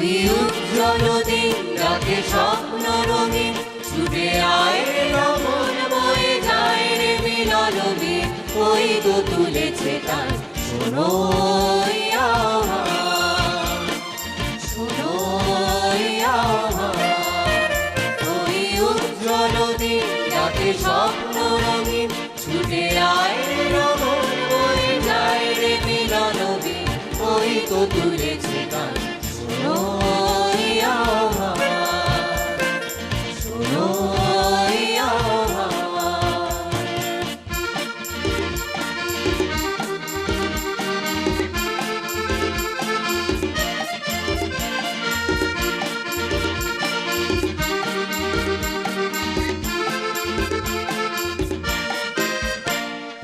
ওই উজ্জ্বল দিন ডাকে স্বপ্ন রঙিন, ছুটে আয় রে রমণ বয়ে যায় রে মিলন দিন, ওই তো তুলেছে তার শোনো ওই আহ্বান, শোনো ওই আহ্বান। ওই উজ্জ্বল দিন ডাকে স্বপ্ন রঙিন, ছুটে আয় রে রমণ বয়ে যায় রে মিলন দিন, ওই তো তুলেছে তার শোনো ওই আহ্বান, শোনো ওই আহ্বান।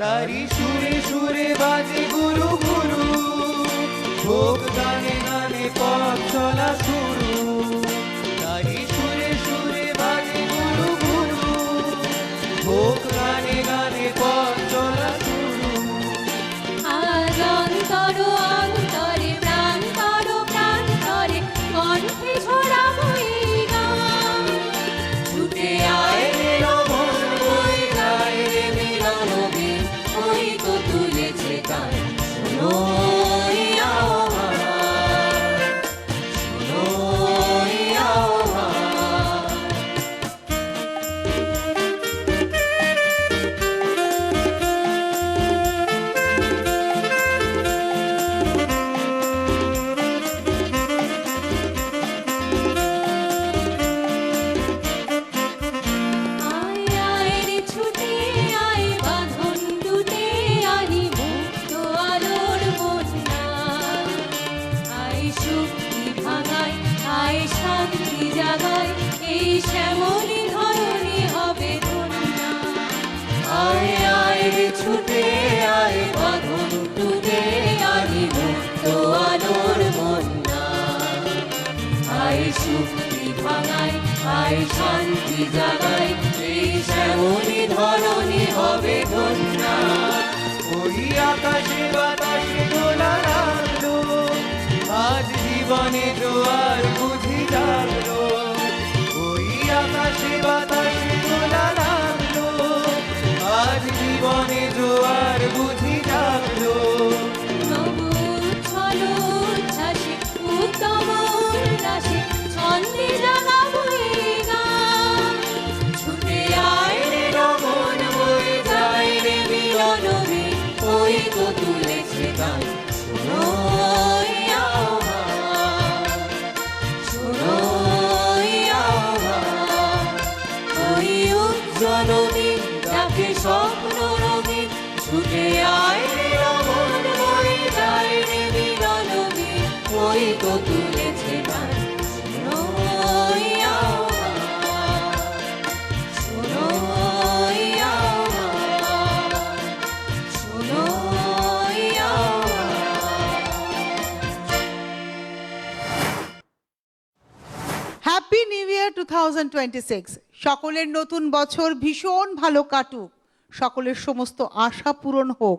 তারি সুরে সুরে বাজে গুরু গুরু, হোক গানে গানে পথ চলা শুরু। তারি সুরে সুরে বাজে গুরু গুরু, হোক গানে গানে পথ চলা শুরু। আজ অন্তর অন্তরে প্রান্তর প্রান্তরে কণ্ঠে ছড়াবো এই গান, ছুটে আয় রে রমণ বয়ে যায় রে মিলন দিন, ওই তো তুলেছে তার শোনো ওই আহ্বান, শোনো ওই আহ্বান। আয় আয় রে ছুটে আয় বাঁধন টুটে আনি মুক্ত আলোর বন্যা, আয় শক্তি ভাঙায় আয় শান্তি জাগায়, এই শ্যামলী ধরণী হবে ধন্যা। আয় আয় রে ছুটে আয় বাঁধন টুটে আনি মুক্ত আলোর বন্যা, আয় শক্তি ভাঙায় আয় শান্তি জাগায়, এই শ্যামলী ধরণী হবে ধন্যা। ওই আকাশে বাতাসে দোলা লাগলো, আজ জীবনে জোয়ার বুঝি জাগলো। ওই আকাশে বাতাসে দোলা লাগলো, আজ জীবনে জোয়ার বুঝি জাগলো। নবু উচ্ছল উচ্ছ্বাসে উত্তম উল্লাসে ছন্দে জাগাবো এই গান, ছুটে আয় রে রমণ বয়ে যায় রে মিলন দিন, ওই তো তুলেছে গান শোনো ওই আহ্বান, শোনো ওই আহ্বান। ওই উজ্জ্বল দিন ডাকে স্বপ্ন রঙিন, ছুটে আয় রে রমণ বয়ে যায় রে মিলন দিন, ওই তো তুলেছে গান শোনো ওই আহ্বান, শোনো ওই আহ্বান, শোনো ওই আহ্বান। হ্যাপি নিউ ইয়ার 2026। সকলের নতুন বছর ভীষণ ভালো কাটুক, সকলের সমস্ত আশা পূরণ হোক,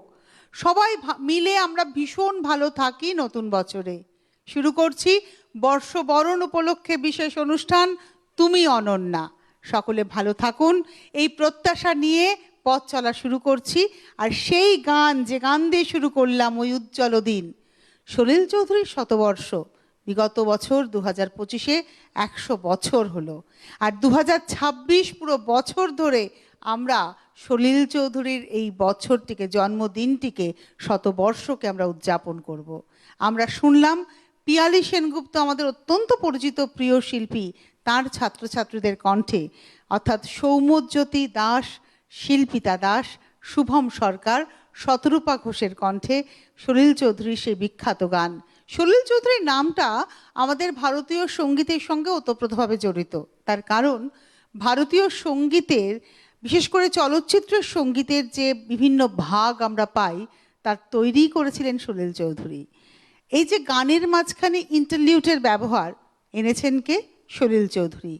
সবাই মিলে আমরা ভীষণ ভালো থাকি নতুন বছরে। শুরু করছি বর্ষবরণ উপলক্ষে বিশেষ অনুষ্ঠান তুমি অনন্যা। সকলে ভালো থাকুন এই প্রত্যাশা নিয়ে পথ চলা শুরু করছি। আর সেই গান, যে গান দিয়ে শুরু করলাম, ওই উজ্জ্বল দিন, সলিল চৌধুরীর শতবর্ষ। বিগত বছর 2025-এ 100 বছর হলো, আর 2026 পুরো বছর ধরে আমরা সলিল চৌধুরীর এই বছরটিকে, জন্মদিনটিকে, শতবর্ষকে আমরা উদযাপন করব। আমরা শুনলাম পিয়ালি সেনগুপ্ত, আমাদের অত্যন্ত পরিচিত প্রিয় শিল্পী, তার ছাত্রছাত্রীদের কণ্ঠে, অর্থাৎ সৌম্যজ্যোতি দাস, শিল্পিতা দাস, শুভম সরকার, শতরূপা ঘোষের কণ্ঠে সলিল চৌধুরীর সেই বিখ্যাত গান। সলিল চৌধুরীর নামটা আমাদের ভারতীয় সঙ্গীতের সঙ্গে ওতপ্রোতভাবে জড়িত। তার কারণ ভারতীয় সঙ্গীতের, বিশেষ করে চলচ্চিত্রের সঙ্গীতের যে বিভিন্ন ভাগ আমরা পাই, তার তৈরি করেছিলেন সলিল চৌধুরী। এই যে গানের মাঝখানে ইন্টারলিউডের ব্যবহার এনেছেন কে? সলিল চৌধুরী।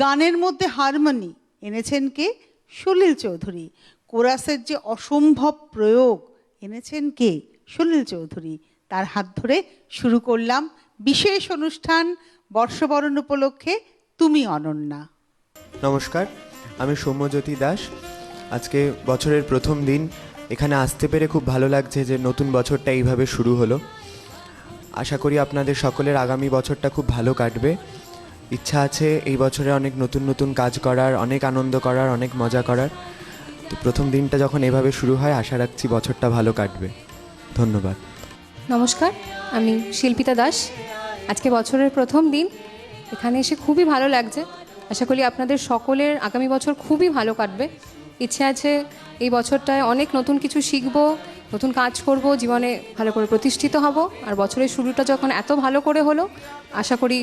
গানের মধ্যে হারমোনি এনেছেন কে? সলিল চৌধুরী। কোরাসের যে অসম্ভব প্রয়োগ এনেছেন কে? সলিল চৌধুরী। তার হাত ধরে শুরু করলাম বিশেষ অনুষ্ঠান বর্ষবরণ উপলক্ষে তুমি অনন্যা। নমস্কার, আমি সৌম্যজ্যোতি দাস। আজকে বছরের প্রথম দিন, এখানে আসতে পেরে খুব ভালো লাগছে যে নতুন বছরটা এইভাবে শুরু হলো। আশা করি আপনাদের সকলের আগামী বছরটা খুব ভালো কাটবে। ইচ্ছা আছে এই বছরে অনেক নতুন নতুন কাজ করার, অনেক আনন্দ করার, অনেক মজা করার। তো প্রথম দিনটা যখন এভাবে শুরু হয়, আশা রাখছি বছরটা ভালো কাটবে। ধন্যবাদ। নমস্কার, আমি শিল্পিতা দাস। আজকে বছরের প্রথম দিন, এখানে এসে খুবই ভালো লাগছে। আশা করি আপনাদের সকলের আগামী বছর খুবই ভালো কাটবে। ইচ্ছে আছে এই বছরটায় অনেক নতুন কিছু শিখব, নতুন কাজ করব, জীবনে ভালো করে প্রতিষ্ঠিত হব। আর বছরের শুরুটা যখন এত ভালো করে হলো, আশা করি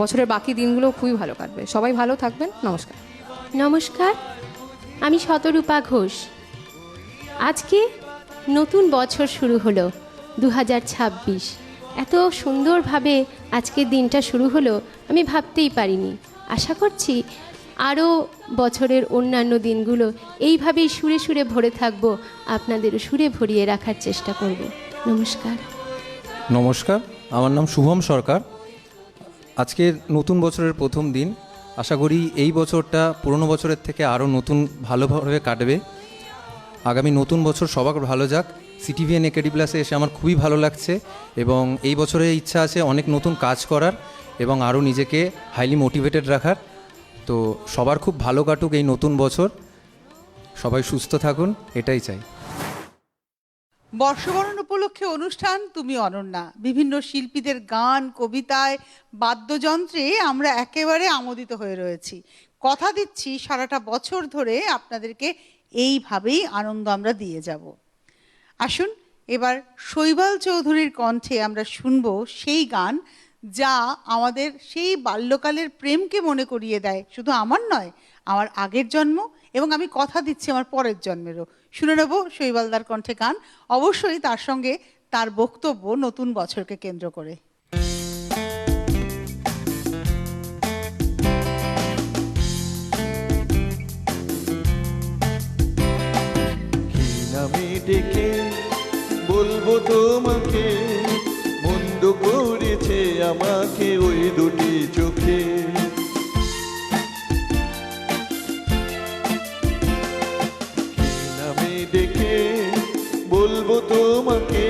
বছরের বাকি দিনগুলো খুবই ভালো কাটবে। সবাই ভালো থাকবেন। নমস্কার। নমস্কার, আমি শতরূপা ঘোষ। আজকে নতুন বছর শুরু হলো 2026। এত সুন্দরভাবে আজকের দিনটা শুরু হলো আমি ভাবতেই পারিনি। আশা করছি আরও বছরের অন্যান্য দিনগুলো এইভাবেই সুরে সুরে ভরে থাকবো, আপনাদেরও সুরে ভরিয়ে রাখার চেষ্টা করব। নমস্কার। নমস্কার, আমার নাম শুভম সরকার। আজকে নতুন বছরের প্রথম দিন। আশা করি এই বছরটা পুরনো বছরের থেকে আরও নতুন ভালোভাবে কাটবে। আগামী নতুন বছর সবার ভালো যাক। সিটিভিএন একেডি প্লাসে এসে আমার খুবই ভালো লাগছে এবং এই বছরে ইচ্ছা আছে অনেক নতুন কাজ করার এবং আরও নিজেকে হাইলি মোটিভেটেড রাখার। তো সবার খুব ভালো কাটুক এই নতুন বছর, সবাই সুস্থ থাকুন, এটাই চাই। বর্ষবরণ উপলক্ষে অনুষ্ঠান তুমি অনন্যা, বিভিন্ন শিল্পীদের গান, কবিতায়, বাদ্যযন্ত্রে আমরা একেবারে আমোদিত হয়ে রয়েছি। কথা দিচ্ছি সারাটা বছর ধরে আপনাদেরকে এইভাবেই আনন্দ আমরা দিয়ে যাব। আসুন এবার শৈবাল চৌধুরীর কণ্ঠে আমরা শুনবো সেই গান যা আমাদের সেই বাল্যকালের প্রেমকে মনে করিয়ে দেয়, শুধু আমার নয়, আমার আগের জন্ম এবং আমি কথা দিচ্ছি আমার পরের জন্মেরও। শুনে নেব শৈবালদার কণ্ঠে গান, অবশ্যই তার সঙ্গে তার বক্তব্য নতুন বছরকে কেন্দ্র করে। আমি ডেকে বলবো তোমাকে, মন্দ করেছে আমাকে ওই দুটি চোখে। আমি ডেকে বলবো তোমাকে,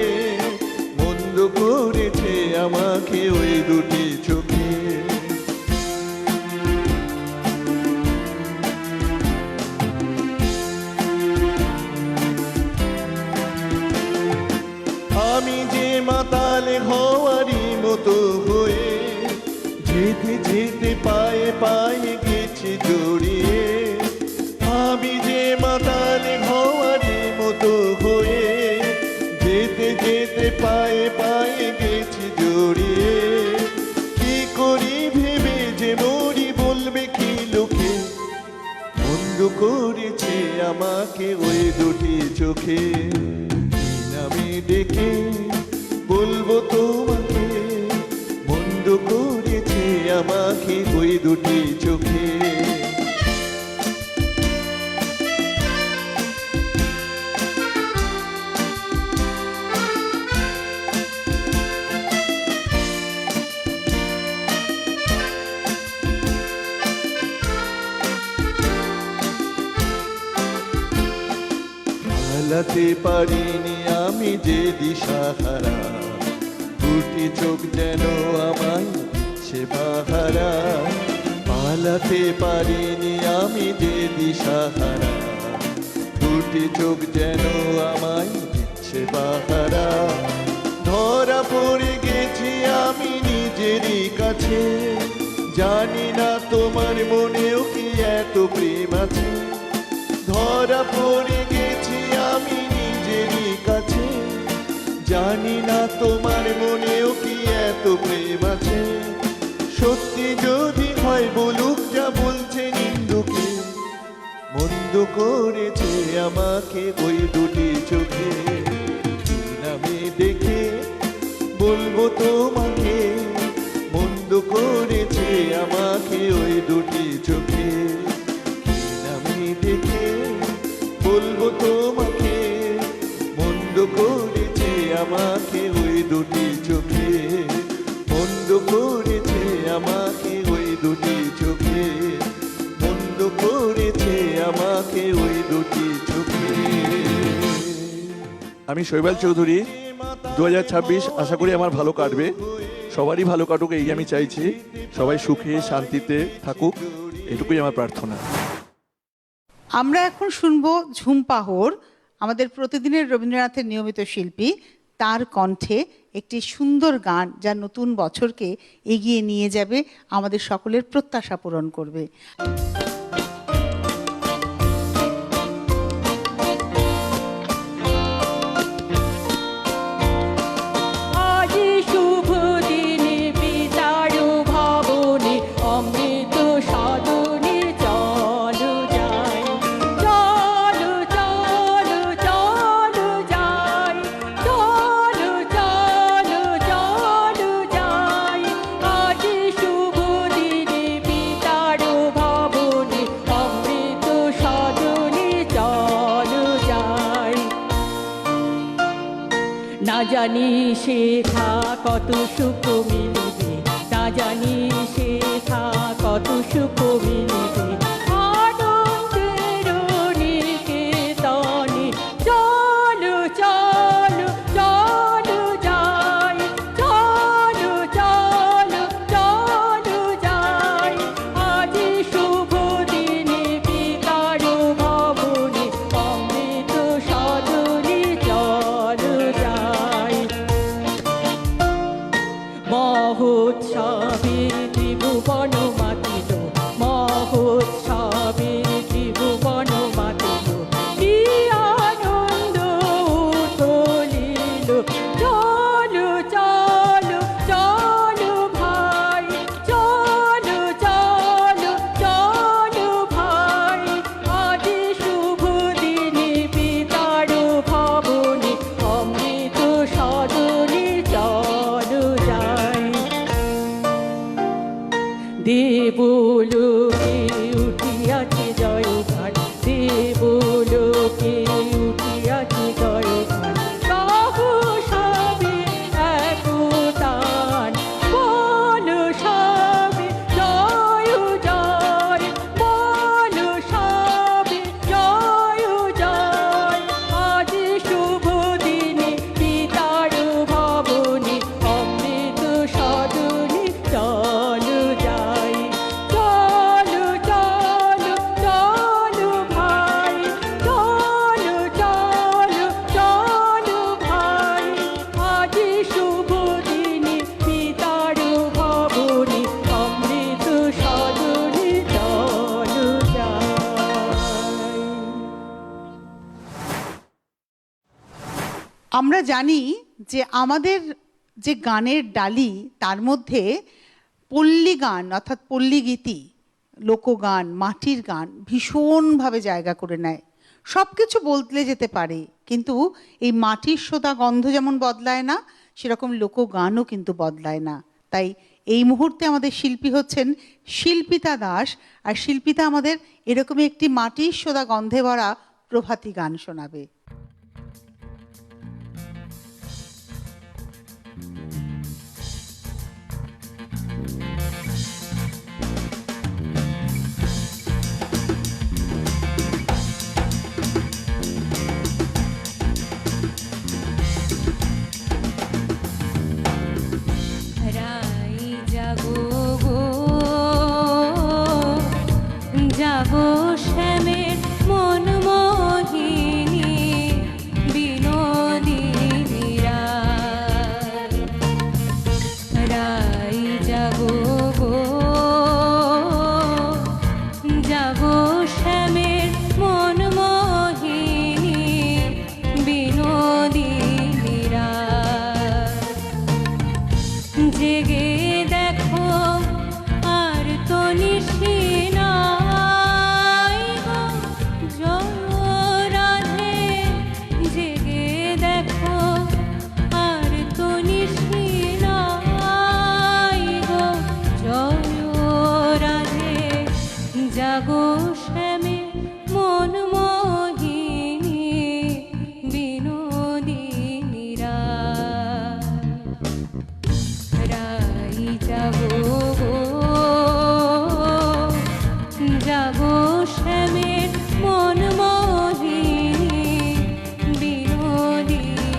মন্দ করেছে আমাকে ওই দুটি চোখে। আমি যে মাতাল হওয়ারই মতো হয়ে যেতে যেতে পায়ে পায়ে গেছি জড়িয়ে। আমি যে মাতাল হওয়ারই মতো হয়ে যেতে যেতে পায়ে পায়ে গেছি জড়িয়ে। কি করি ভেবে যে মরি, বলবে কি লোকে, বন্ধ করেছে আমাকে ওই দুটি চোখে। আমি ডেকে বলবো তোমাকে, বন্ধ করেছে আমাকে ওই দুটি চোখে। পালাতে পারিনি আমি যে দিশাহারা, দুটি চোখ যেন আমায় সে বাহারা। পালাতে পারিনি আমি যে দিশাহারা, দুটি চোখ যেন আমায় সে বাহারা। ধরা পড়ে গেছি আমি নিজেরই কাছে, জানি না তোমার মনেও কি এত প্রেম আছে। ধরা পড়ে গেছি আমি নিজেরই কাছে, জানি না তোমার মনেও কি এত প্রেম আছে। সত্যি যদি হয় বলুক যা বলছে নিন্দুকে, মন্দ করেছে আমাকে ওই দুটি চোখে। আমি দেখে বলবো তোমাকে, মন্দ করেছে আমাকে ওই দুটি চোখে। আমি দেখে বলবো তোমাকে, মন্দ করেছে আমাকে ওই দুটি চোখে। মন্দ আমি শৈবাল চৌধুরী। 2026 আশা করি আমার ভালো কাটবে, সবারই ভালো কাটুক এই আমি চাইছি। সবাই সুখে শান্তিতে থাকুক, এটুকুই আমার প্রার্থনা। আমরা এখন শুনবো ঝুমপাহর, আমাদের প্রতিদিনের রবীন্দ্রনাথের নিয়মিত শিল্পী। তার কণ্ঠে একটি সুন্দর গান যা নতুন বছরকে এগিয়ে নিয়ে যাবে, আমাদের সকলের প্রত্যাশা পূরণ করবে। আজি শুভ দিনে পিতার ভবনে অমৃত সদনে চলো যাই, চলো চলো চলো যাই, চলো চলো চলো যাই। আজি শুভ দিনে পিতার ভবনে অমৃত সদনে চলো যাই। না জানি শেখা কত সুখ মিলবে, না জানি শেখা কত সুখ মিলবে, আনন্দের নিকেতনে চলো চলো চলো যাই, চলো চলো চলো যাই। আজি শুভ দিনে পিতার ভবনে অমৃত সদনে চলো যাই। মহোৎসবে ত্রিভুবন মাতিল, মহোৎসবে ত্রিভুবন মাতিল, কি আনন্দ উথলিল। চলো চলো চলো ভাই, চলো চলো চলো ভাই। আজি শুভ দিনে পিতার ভবনে অমৃত সদনে চলো যাই। দেবলোকে উঠিয়াছে জয়গান, দেবলোকে উঠিয়াছে জয়গান, গাবো সবে একতান, বলো সবে জয় জয়, বলো সবে জয় জয়। আজি শুভ দিনে পিতার ভবনে অমৃত সদনে চলো যাই, চলো চলো চলো ভাই, চলো চলো চলো ভাই। আজি শুভ দিনে পিতার ভবনে অমৃত সদনে চলো যাই। আমরা জানি যে আমাদের যে গানের ডালি তার মধ্যে পল্লী গান অর্থাৎ পল্লীগীতি, লোকগান, মাটির গান ভীষণভাবে জায়গা করে নেয়। সব কিছু বদলে যেতে পারে, কিন্তু এই মাটির সোঁদা গন্ধ যেমন বদলায় না, সেরকম লোকগানও কিন্তু বদলায় না। তাই এই মুহূর্তে আমাদের শিল্পী হচ্ছেন শিল্পিতা দাস, আর শিল্পিতা আমাদের এরকমই একটি মাটির সোঁদা গন্ধে ভরা প্রভাতী গান শোনাবে। রাই জাগো গো, জাগো শ্যামের মন মোহিনী বিনোদিনী রায়। রাই জাগো গো, জাগো শ্যামের মন মোহিনী বিনোদিনী রায়। জেগে দেখো আর তো নিশি নাই গো, জয় রাধে। জেগে দেখো আর তো নিশি নাই গো, জয় রাধে। জাগো শ্যামে মন মোহিনী বিনোদিনী রায়। রাই জাগো গো, জাগো শ্যামের মন মোহিনী বিনোদিনী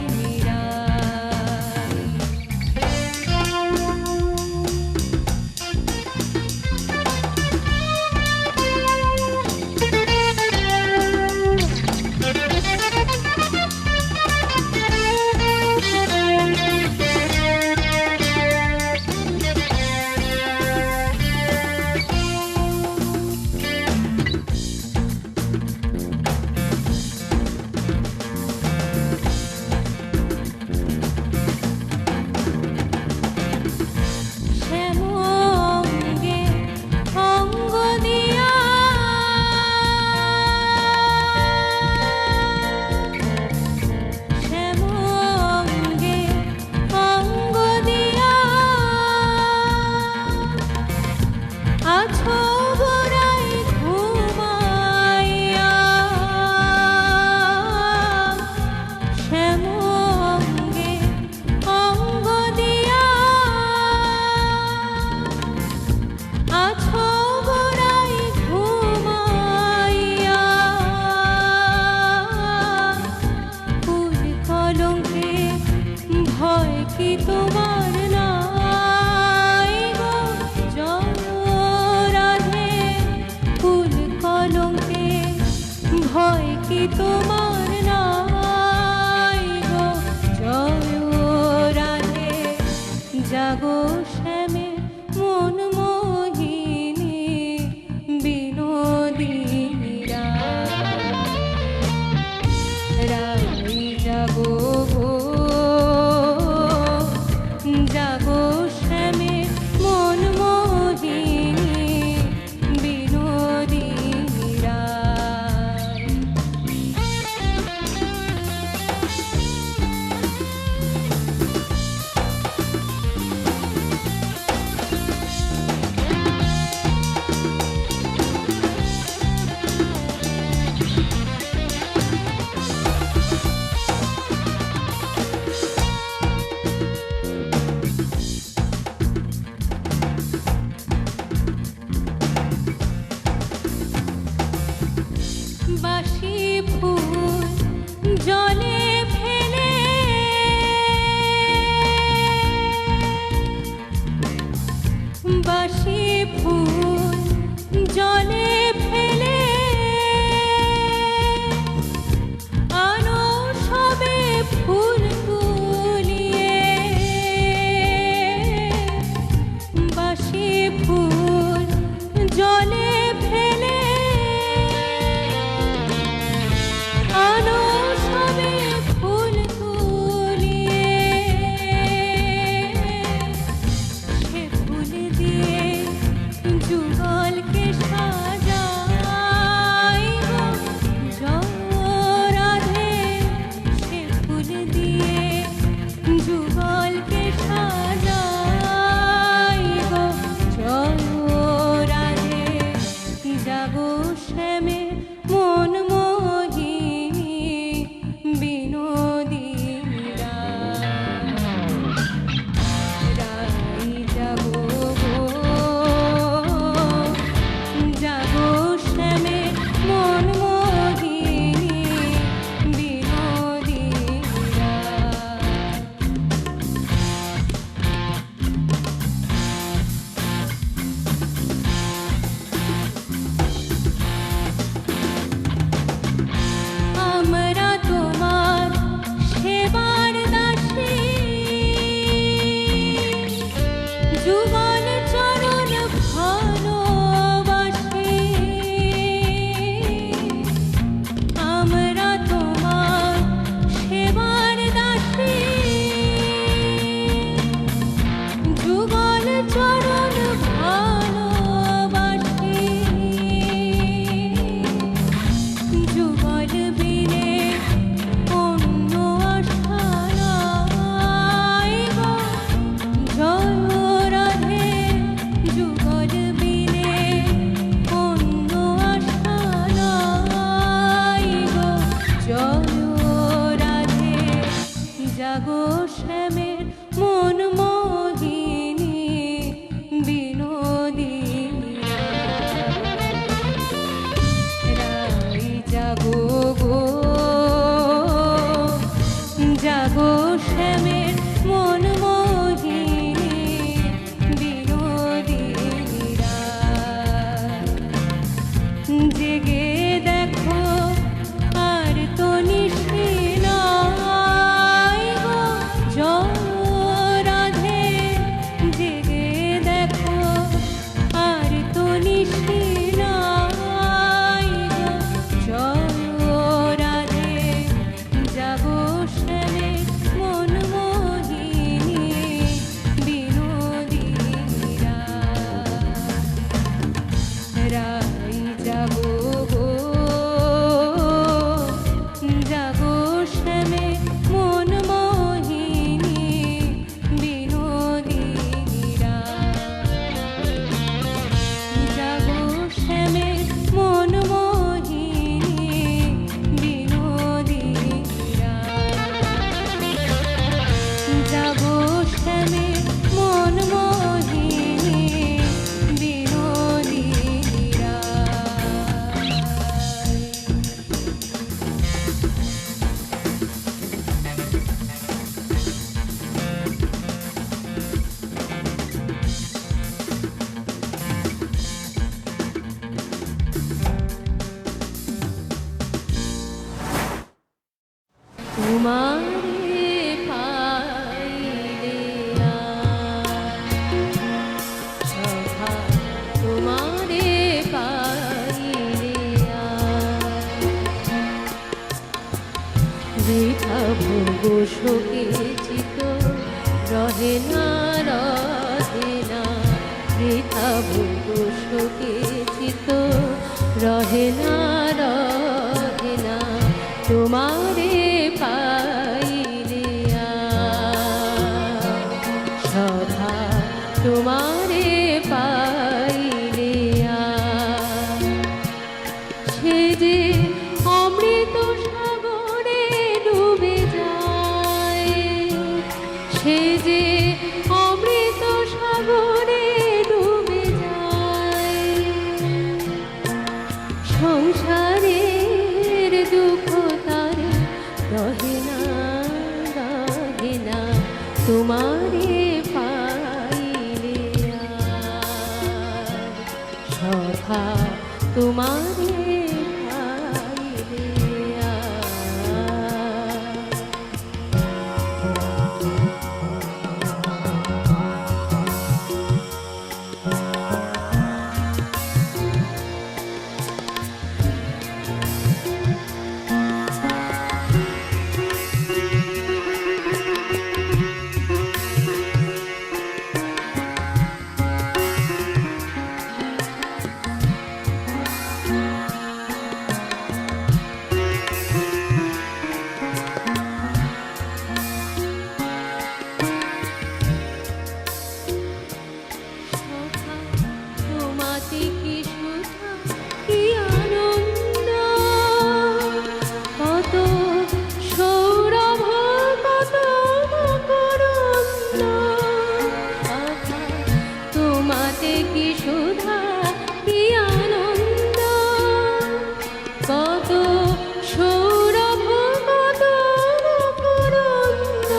ফুল জলে ফেলে আনো সবে ফুল তুলিয়ে বাসি ফুল জলে ফেলে আনো সবে ফুল তুলিয়ে সে ফুল দিয়ে যুগলকে সাজাই গো জয়রাধে সে ফুল দিয়ে যুগলকে সাজাই গো জয়রাধে জাগো শ্যামে মন মোহিনী বিনোদিনীরা রাই জাগো গো জাগো শ্যামে মন মোহিনী বিনোদিনীরা আমরা তোমার সেবার দাসী যুগল চরণ ভালোবাসি আমরা তোমার সেবার দাসী যুগল চরণ ভালোবাসি যুগল বিনে অন্য আশা নাই গো জয়রাধে যুগল বিনে অন্য আশা নাই গো জয়রাধে জাগো শ্যামের মন মোহিনী বিনোদিনীরা রাই জাগো গো জাগো শ্যামের মন মোহিনী বিনোদিনীরা জেগে দেখো আর তো নিশি নাই গো জয়রাধে জেগে দেখো আর তো নিশি নাই গো জয়রাধে জাগো শ্যামে মন মোহিনী বিনোদিনীরা রাই জাগো গো জাগো শ্যামে মন মোহিনী বিনোদিনীরা জাগো শ্যামে মন মোহিনী বিনোদিনীরা জাগো শ্যামে মন মোহিনী বিনোদিনীরা তোমারে পাইলে সভা তোমারে পাইলে বৃথা ভোগ শোকে চিত রহে না বৃথা ভোগ শোকে চিত রহে না তোমারে পাইলে সভা তোমারে পাইলে সে যে অমৃত সাগরে ডুবে যায় সে যে অমৃত সাগরে ডুবে যায় সংসারের দুঃখ তার রহে না তোমারে পাইলে তোমাতে কি সুধা কি আনন্দ, কত সৌরভ কত মকরন্দ, আহা, তোমাতে কি সুধা কি আনন্দ, কত সৌরভ কত মকরন্দ,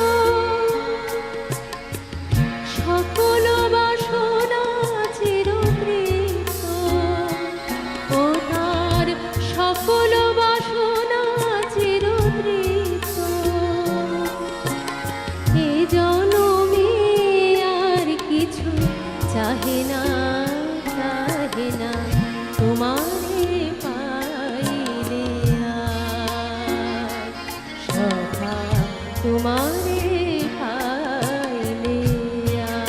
সকল বাসনা চিরতৃপ্ত, ও তার সকল বাসনা চিরতৃপ্ত, এ জনমে আর কিছু চাহে না, চাহে না, তোমারে পাইলে আর সখা, তোমারে পাইলে আর।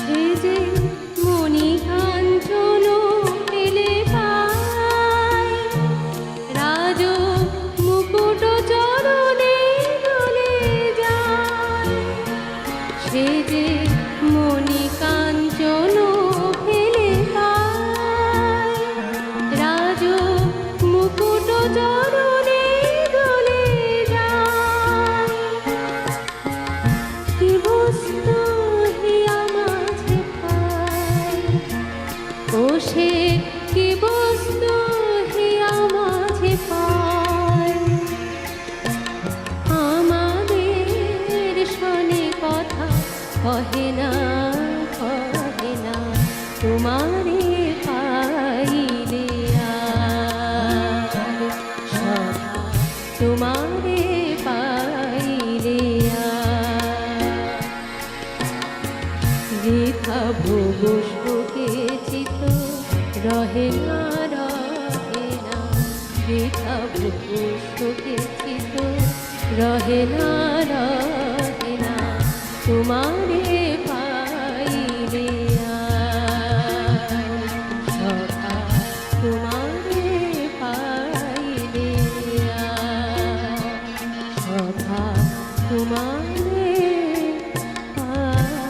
সে যে মণিকাঞ্চন পেলে পায়, রাজ মুকুট চরণে দোলে যায়, সে যে মণিকাঞ্চন পেলে পায়, রাজ মুকুট চরণে দোলে যায়, কি বস্তু হিয়া মাঝে পায়, ও সে কি বস্তু হিয়া মাঝে পায়, আমাদের শোনে কথা কহে না, কহে না, তোমারে পাইলে আর সখা, তোমারে পাইলে আর। বৃথা ভোগ শোকে চিত রহে না, রহে না, বৃথা ভোগ শোকে চিত রহে না, রহে না, তোমারে পাইলে আর সখা, তোমারে পাইলে আর সখা, তোমারে পাইলে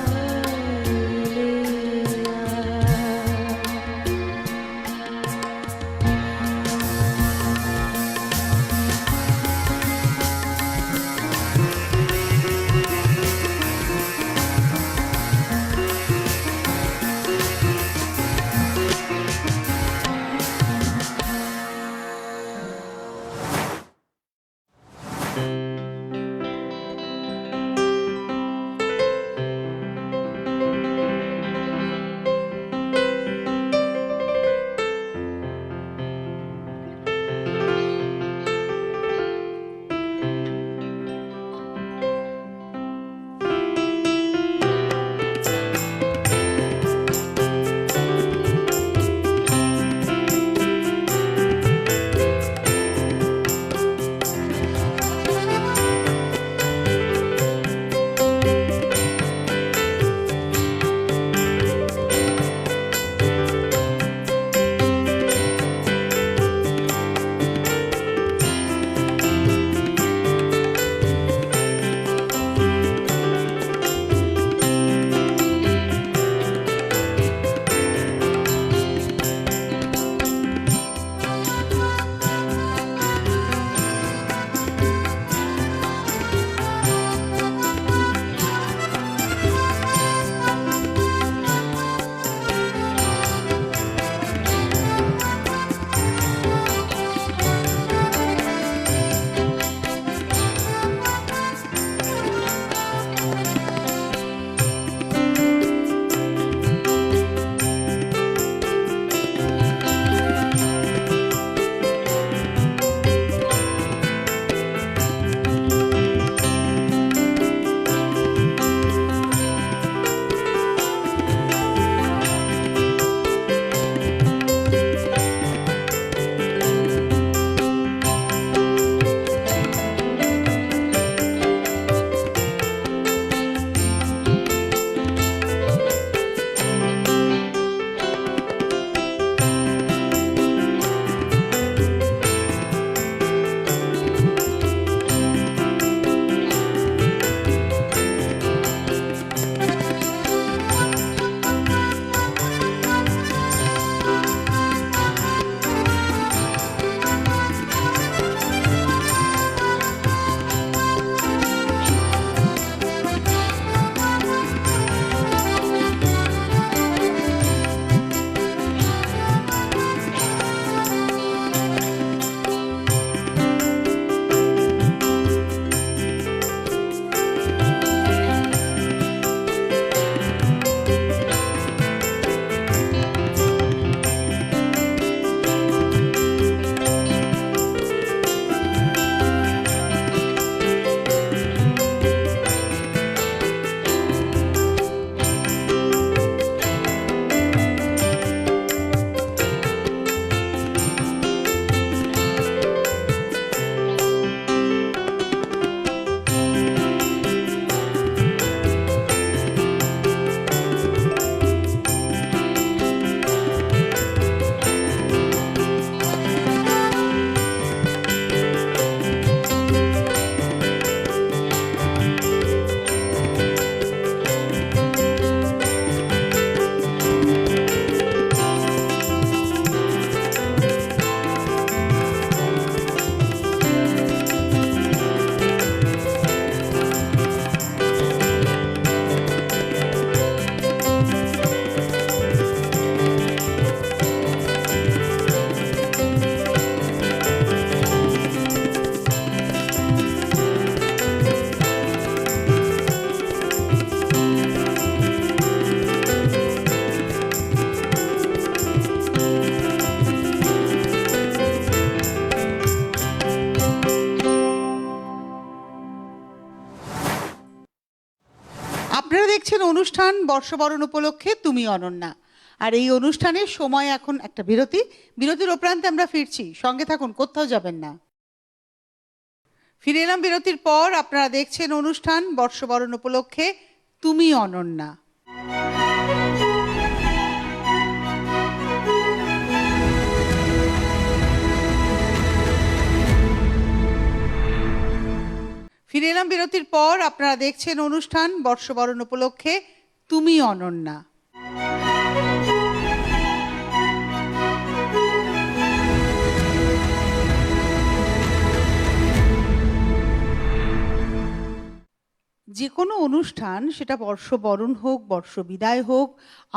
আপনারা দেখছেন অনুষ্ঠান বর্ষবরণ উপলক্ষে তুমি অনন্যা। আর এই অনুষ্ঠানের সময় এখন একটা বিরতির উপরান্তে আমরা ফিরছি, সঙ্গে থাকুন, কোথাও যাবেন না। ফিরে এলাম বিরতির পর। আপনারা দেখছেন অনুষ্ঠান বর্ষবরণ উপলক্ষে তুমি অনন্যা। ফিরে এলাম বিরতির পর। আপনারা দেখছেন অনুষ্ঠান বর্ষবরণ উপলক্ষে তুমি অনন্যা। যে কোনো অনুষ্ঠান, সেটা বর্ষবরণ হোক, বর্ষবিদায় হোক,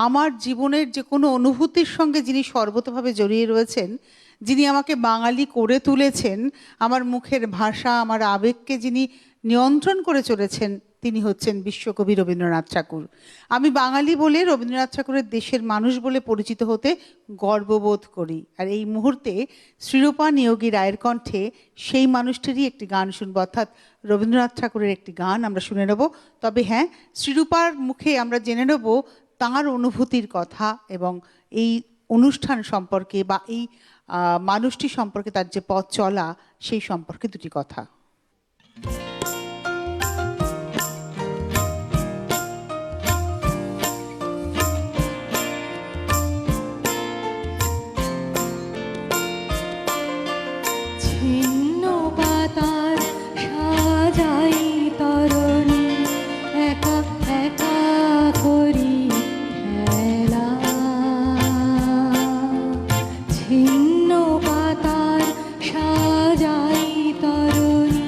আমার জীবনের যে কোনো অনুভূতির সঙ্গে যিনি সর্বতভাবে জড়িয়ে রয়েছেন, যিনি আমাকে বাঙালি করে তুলেছেন, আমার মুখের ভাষা, আমার আবেগকে যিনি নিয়ন্ত্রণ করে চলেছেন, তিনি হচ্ছেন বিশ্বকবি রবীন্দ্রনাথ ঠাকুর। আমি বাঙালি বলে, রবীন্দ্রনাথ ঠাকুরের দেশের মানুষ বলে পরিচিত হতে গর্ববোধ করি। আর এই মুহূর্তে শ্রীরূপা নিয়োগী রায়ের কণ্ঠে সেই মানুষটিরই একটি গান শুনবো, অর্থাৎ রবীন্দ্রনাথ ঠাকুরের একটি গান আমরা শুনে নেব। তবে হ্যাঁ, শ্রীরূপার মুখে আমরা জেনে নেব তাঁর অনুভূতির কথা এবং এই অনুষ্ঠান সম্পর্কে বা এই মানুষটি সম্পর্কে, তার যে পথ চলা, সেই সম্পর্কে দুটি কথা। ছিন্ন পাতার সাজাই তরণী, একা একা করি খেলা। ছিন্ন পাতার সাজাই তরণী,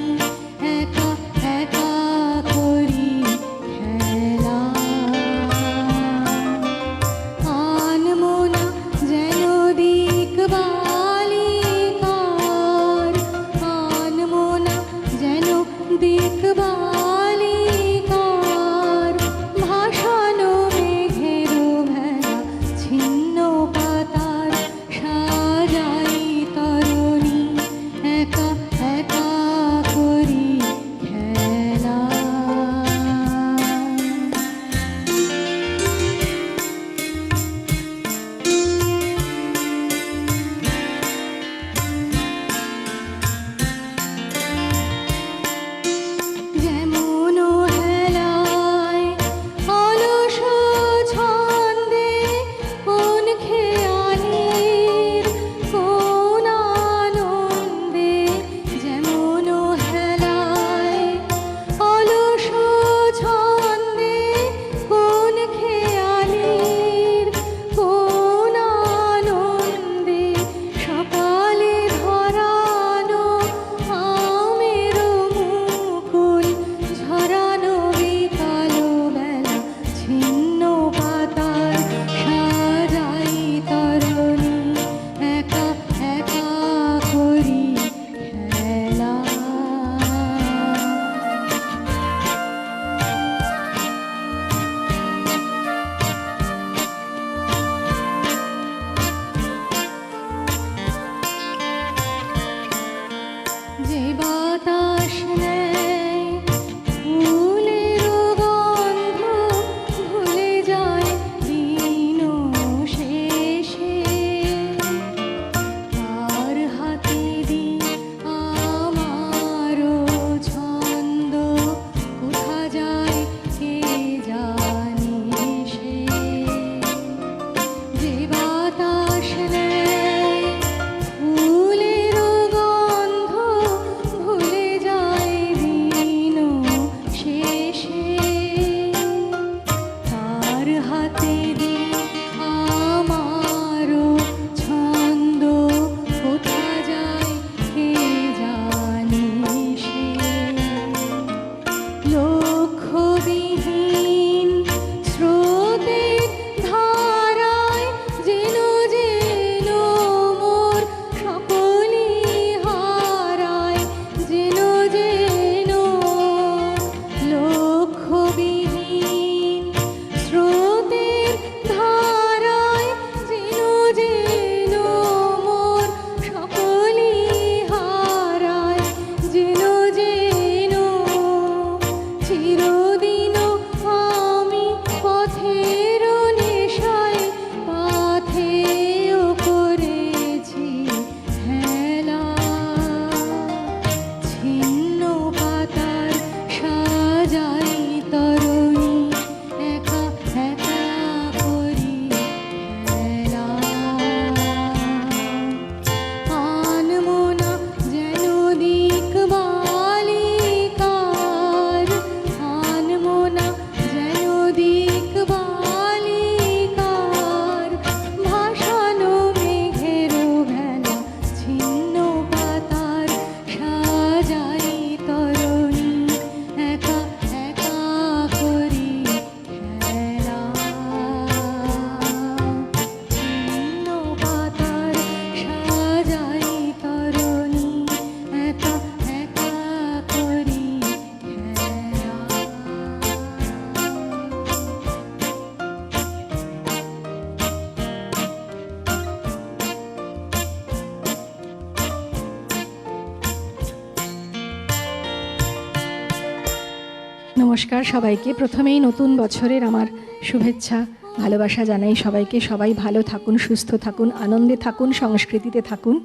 নমস্কার সবাইকে। প্রথমেই নতুন বছরের আমার শুভেচ্ছা ভালোবাসা জানাই সবাইকে। সবাই ভালো থাকুন, সুস্থ থাকুন, আনন্দে থাকুন, সংস্কৃতিতে থাকুন।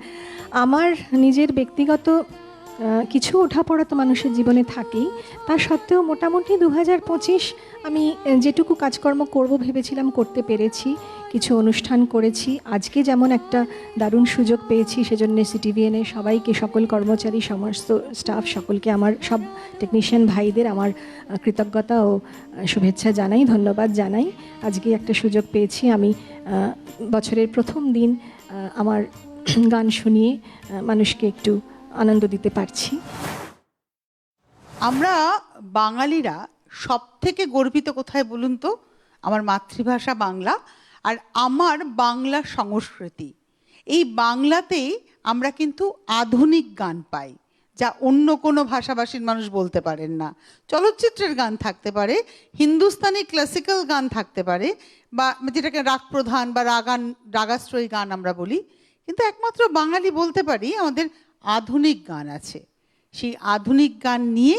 আমার নিজের ব্যক্তিগত কিছু ওঠাপড়া তো মানুষের জীবনে থাকেই, তা সত্ত্বেও মোটামুটি 2025 আমি যেটুকু কাজকর্ম করব ভেবেছিলাম করতে পেরেছি। কিছু অনুষ্ঠান করেছি। আজকে যেমন একটা দারুণ সুযোগ পেয়েছি, সেজন্য সিটিভিএনের সবাইকে, সকল কর্মচারী, সমস্ত স্টাফ, সকলকে, আমার সব টেকনিশিয়ান ভাইদের আমার কৃতজ্ঞতা ও শুভেচ্ছা জানাই, ধন্যবাদ জানাই। আজকে একটা সুযোগ পেয়েছি, আমি বছরের প্রথম দিন আমার গান শুনিয়ে মানুষকে একটু আনন্দ দিতে পারছি। আমরা বাঙালিরা সব থেকে গর্বিত কোথায় বলুন তো? আমার মাতৃভাষা বাংলা আর আমার বাংলা সংস্কৃতি। এই বাংলাতেই আমরা কিন্তু আধুনিক গান পাই, যা অন্য কোনো ভাষাভাষীর মানুষ বলতে পারেন না। চলচ্চিত্রের গান থাকতে পারে, হিন্দুস্তানি ক্লাসিক্যাল গান থাকতে পারে, বা যেটাকে রাগ প্রধান বা রাগাশ্রয়ী গান আমরা বলি, কিন্তু একমাত্র বাঙালি বলতে পারি আমাদের আধুনিক গান আছে। সেই আধুনিক গান নিয়ে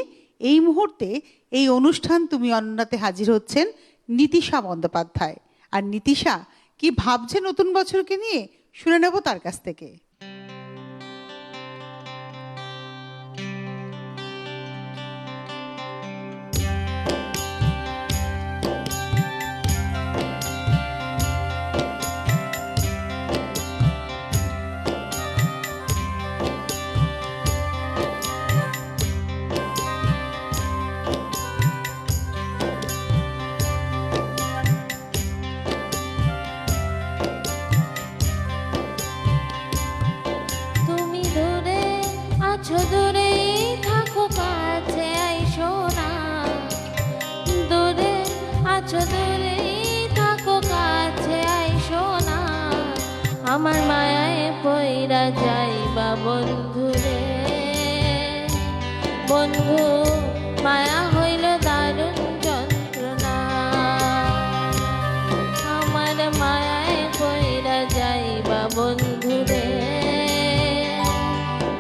এই মুহূর্তে এই অনুষ্ঠান তুমি অন্যতে হাজির হচ্ছেন নীতিশা বন্দ্যোপাধ্যায়। আর নীতিশা কি ভাবছে নতুন বছরকে নিয়ে, শুনে নেব তার কাছ থেকে। তুমি দূরে আছো, দূরে থাকো, কাছে আইসো না। দূরে আছো, দূরে থাকো, কাছে আইসো না। আমার মায়ায় পইরা যাইবা বন্ধু রে। বন্ধু মায়া হইল দারুণ যন্ত্রণা। আমার মায়ায় পইরা যাইবা বন্ধু রে।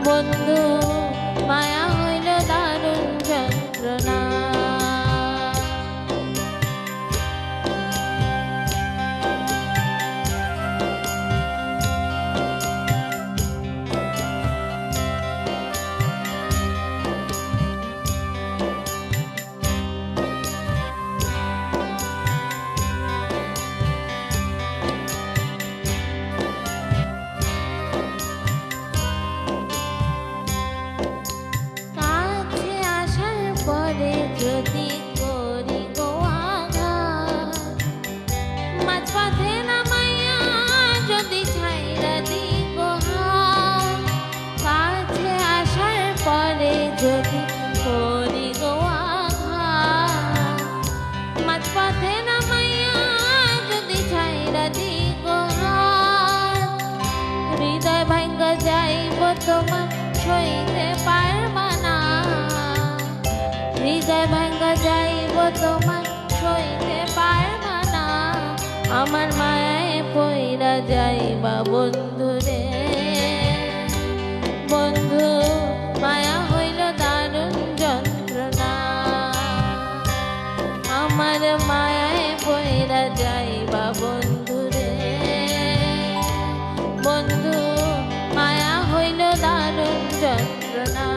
বন্ধু মায়া হইল দারুণ যন্ত্রণা। কাছে আসার পরে যদি করি গো আঘাত, মাঝপথে নামাইয়া যদি ছাইরা দি গো হাত। কাছে আসার পরে যদি করি গো আঘাত, মাঝপথে নামাইয়া যদি ছাইরা দি গো হাত। হৃদয় ভাঙ্গা যাইব তোমার সইতে পারবা না। হৃদয় ভাঙ্গা যাইব তোমার সইতে পারবা না। আমার মায়ায় পইরা যাইবা বন্ধু রে। বন্ধু মায়া হইল দারুণ যন্ত্রণা। আমার মায়ায় পইরা যাইবা বন্ধু রে। বন্ধু মায়া হইল দারুণ যন্ত্রণা।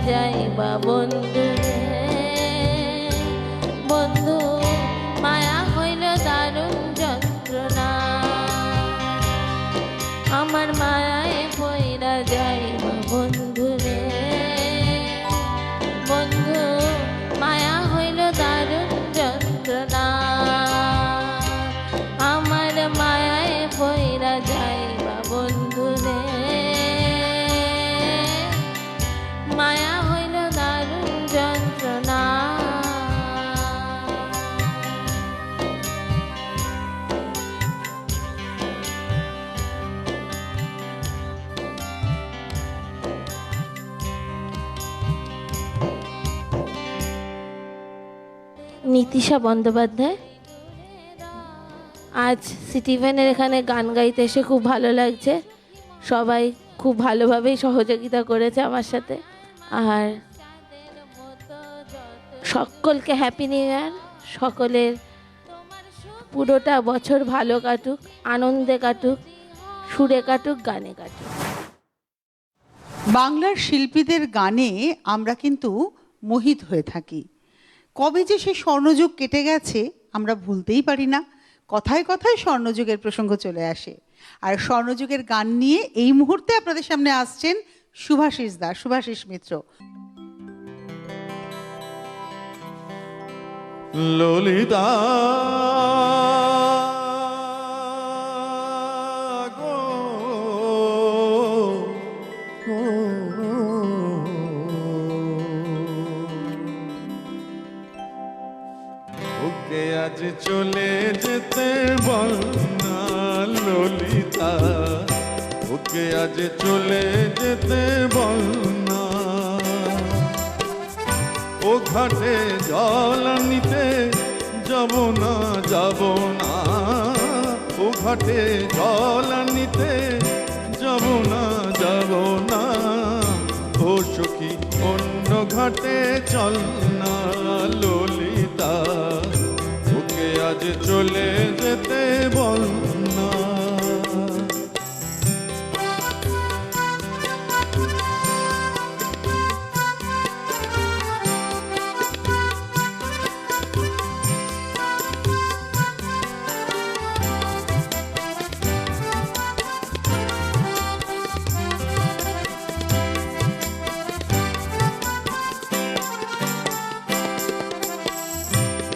যাইবা বন্ধু রে বন্ধু মায়া হইল দারুণ যন্ত্রণা আমার মায়ায় পইরা যাইবা বন্ধু রে বন্ধু মায়া হইল দারুণ যন্ত্রণা আমার মায়ায় পইরা যাইবা বন্ধু রে মায়া হইল দারুণ যন্ত্রণা নীতিশা বন্দ্যোপাধ্যায়। আজ সিটিভেনের এখানে গান গাইতে এসে খুব ভালো লাগছে, সবাই খুব ভালোভাবেই সহযোগিতা করেছে আমার সাথে। আর সকলকে হ্যাপি নিউ ইয়ার, সকলের পুরোটা বছর ভালো কাটুক, আনন্দে কাটুক, সুরে কাটুক, গানে কাটুক। বাংলার শিল্পীদের গানে আমরা কিন্তু মোহিত হয়ে থাকি। কবে যে সেই স্বর্ণযুগ কেটে গেছে আমরা ভুলতেই পারি না। কথায় কথায় স্বর্ণযুগের প্রসঙ্গ চলে আসে। আর স্বর্ণযুগের গান নিয়ে এই মুহূর্তে আপনাদের সামনে আসছেন শুভাশিস দা, শুভাশিস মিত্র। ললিতা ওকে আজ চলে যেতে বল না ললিতা, ওকে আজ চলে যেতে বল না। ও ঘাটে জল আনিতে যাব না, যাব না। ও ঘাটে জল আনিতে যাব না, যাব না। ও সখী অন্য ঘাটে চল না ললিতা, ওকে আজ চলে যেতে বল না।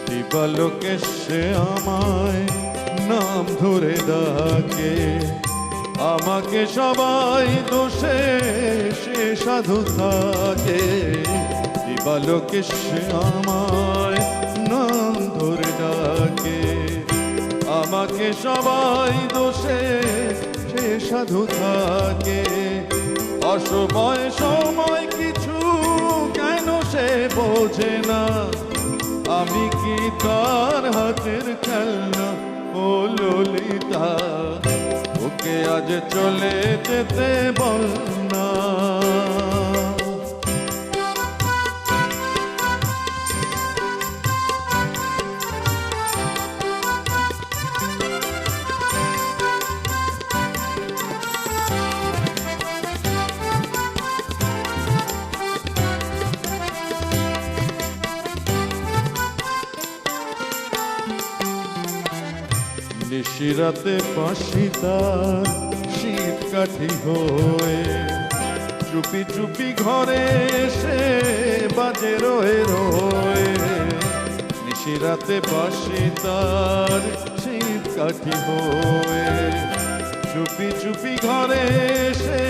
দিবালোকে সে আমায় নাম ধরে ডাকে, আমাকে সবাই দোষে সে সাধু থাকে। দিবালোকে সে আমায় নাম ধরে ডাকে, আমাকে সবাই দোষে সে সাধু থাকে। অসময় সময় কিছু কেন সে বোঝে না, আমি কি তার হাতের খেলনা ও ললিতা, ওকে আজ চলে যেতে বল না। নিশিরাতে পাশি তার শীত কাঠি হয়ে, চুপি চুপি ঘরে এসে বাজে রয়ে রয়ে। নিশিরাতে পাশি তার শীত কাঠি হয়ে, চুপি চুপি ঘরে এসে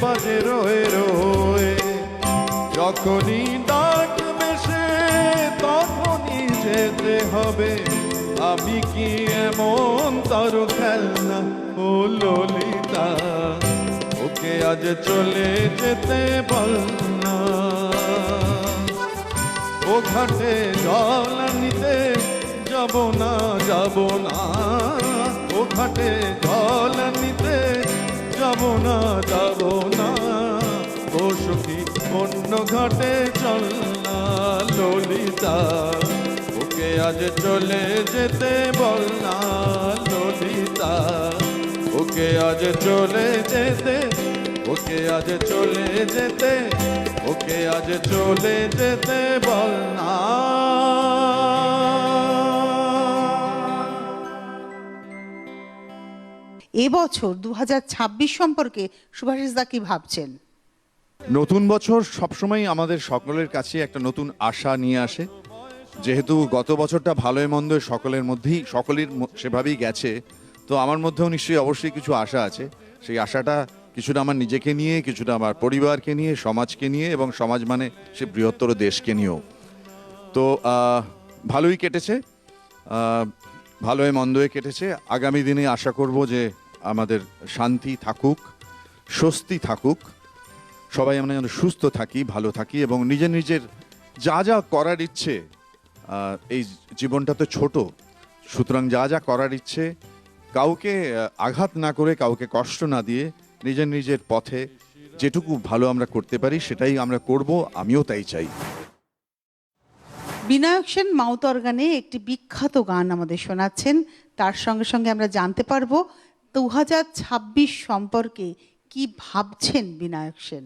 বাজে রয়ে রয়ে। যখনই ডাকবে সে তখনই যেতে হবে, আমি কি এমন তার খেলনা ও ললিতা, ওকে আজ চলে যেতে বল না। ও ঘাটে জল আনিতে যাব না, যাব না। ও ঘাটে জল আনিতে যাব না, যাব না। ও সখী অন্য ঘাটে চল না ললিতা, ওকে আজ চলে যেতে বল না ললিতা, ওকে আজ চলে যেতে ওকে আজ চলে যেতে, ওকে আজ চলে যেতে বল না। এবছর 2026 সম্পর্কে সুভাষিস দা কি ভাবছেন? নতুন বছর সবসময় আমাদের সকলের কাছে একটা নতুন আশা নিয়ে আসে। যেহেতু গত বছরটা ভালোই মন্দ সকলের মধ্যেই সকলের সেভাবেই গেছে, তো আমার মধ্যেও নিশ্চয়ই অবশ্যই কিছু আশা আছে। সেই আশাটা কিছুটা আমার নিজেকে নিয়ে, কিছুটা আমার পরিবারকে নিয়ে, সমাজকে নিয়ে, এবং সমাজ মানে সে বৃহত্তর দেশকে নিয়েও। তো ভালোই কেটেছে, ভালোই মন্দই কেটেছে। আগামী দিনে আশা করব যে আমাদের শান্তি থাকুক, স্বস্তি থাকুক, সবাই আমরা যেন সুস্থ থাকি, ভালো থাকি, এবং নিজের নিজের যা যা করার ইচ্ছে, এই জীবনটা তো ছোট, সুতরাং যা যা করার ইচ্ছে কাউকে আঘাত না করে, কাউকে কষ্ট না দিয়ে, নিজের নিজের পথে যেটুকু ভালো আমরা করতে পারি সেটাই আমরা করব, আমিও তাই চাই। বিনায়ক সেন মাউথ অর্গানে একটি বিখ্যাত গান আমাদের শোনাচ্ছেন। তার সঙ্গে সঙ্গে আমরা জানতে পারবো 2026 সম্পর্কে কি ভাবছেন বিনায়ক সেন।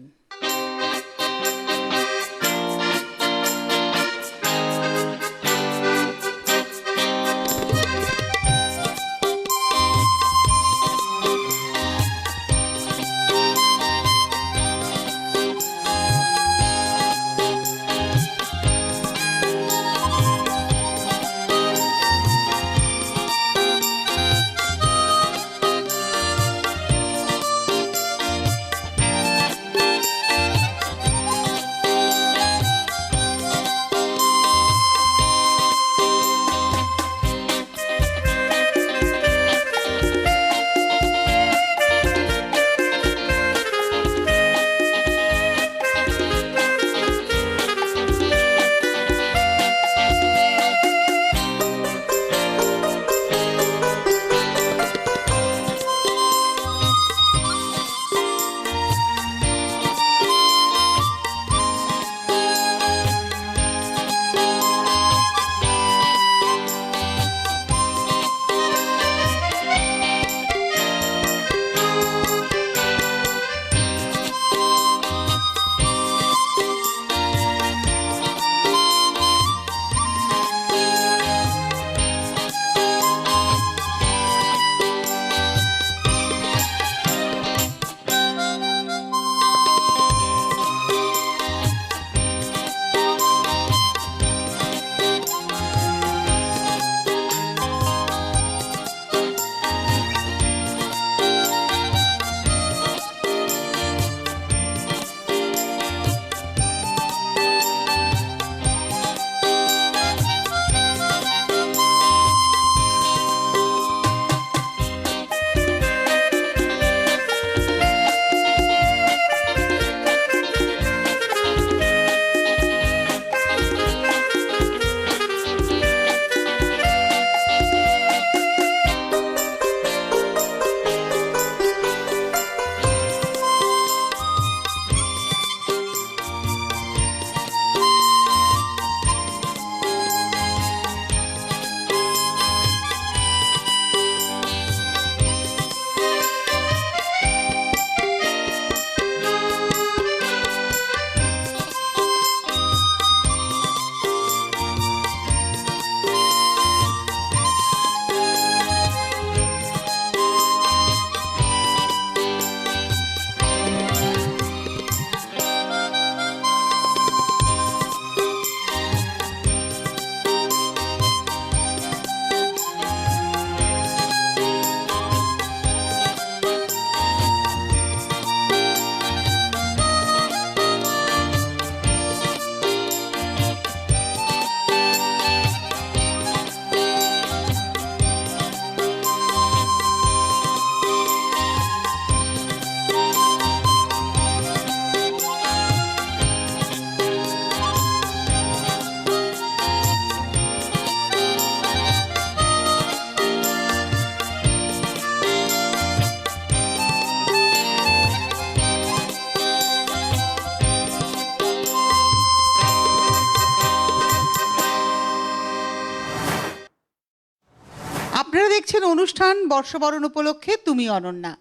আপনারা দেখছেন অনুষ্ঠান বর্ষবরণ উপলক্ষে তুমি অনন্যা।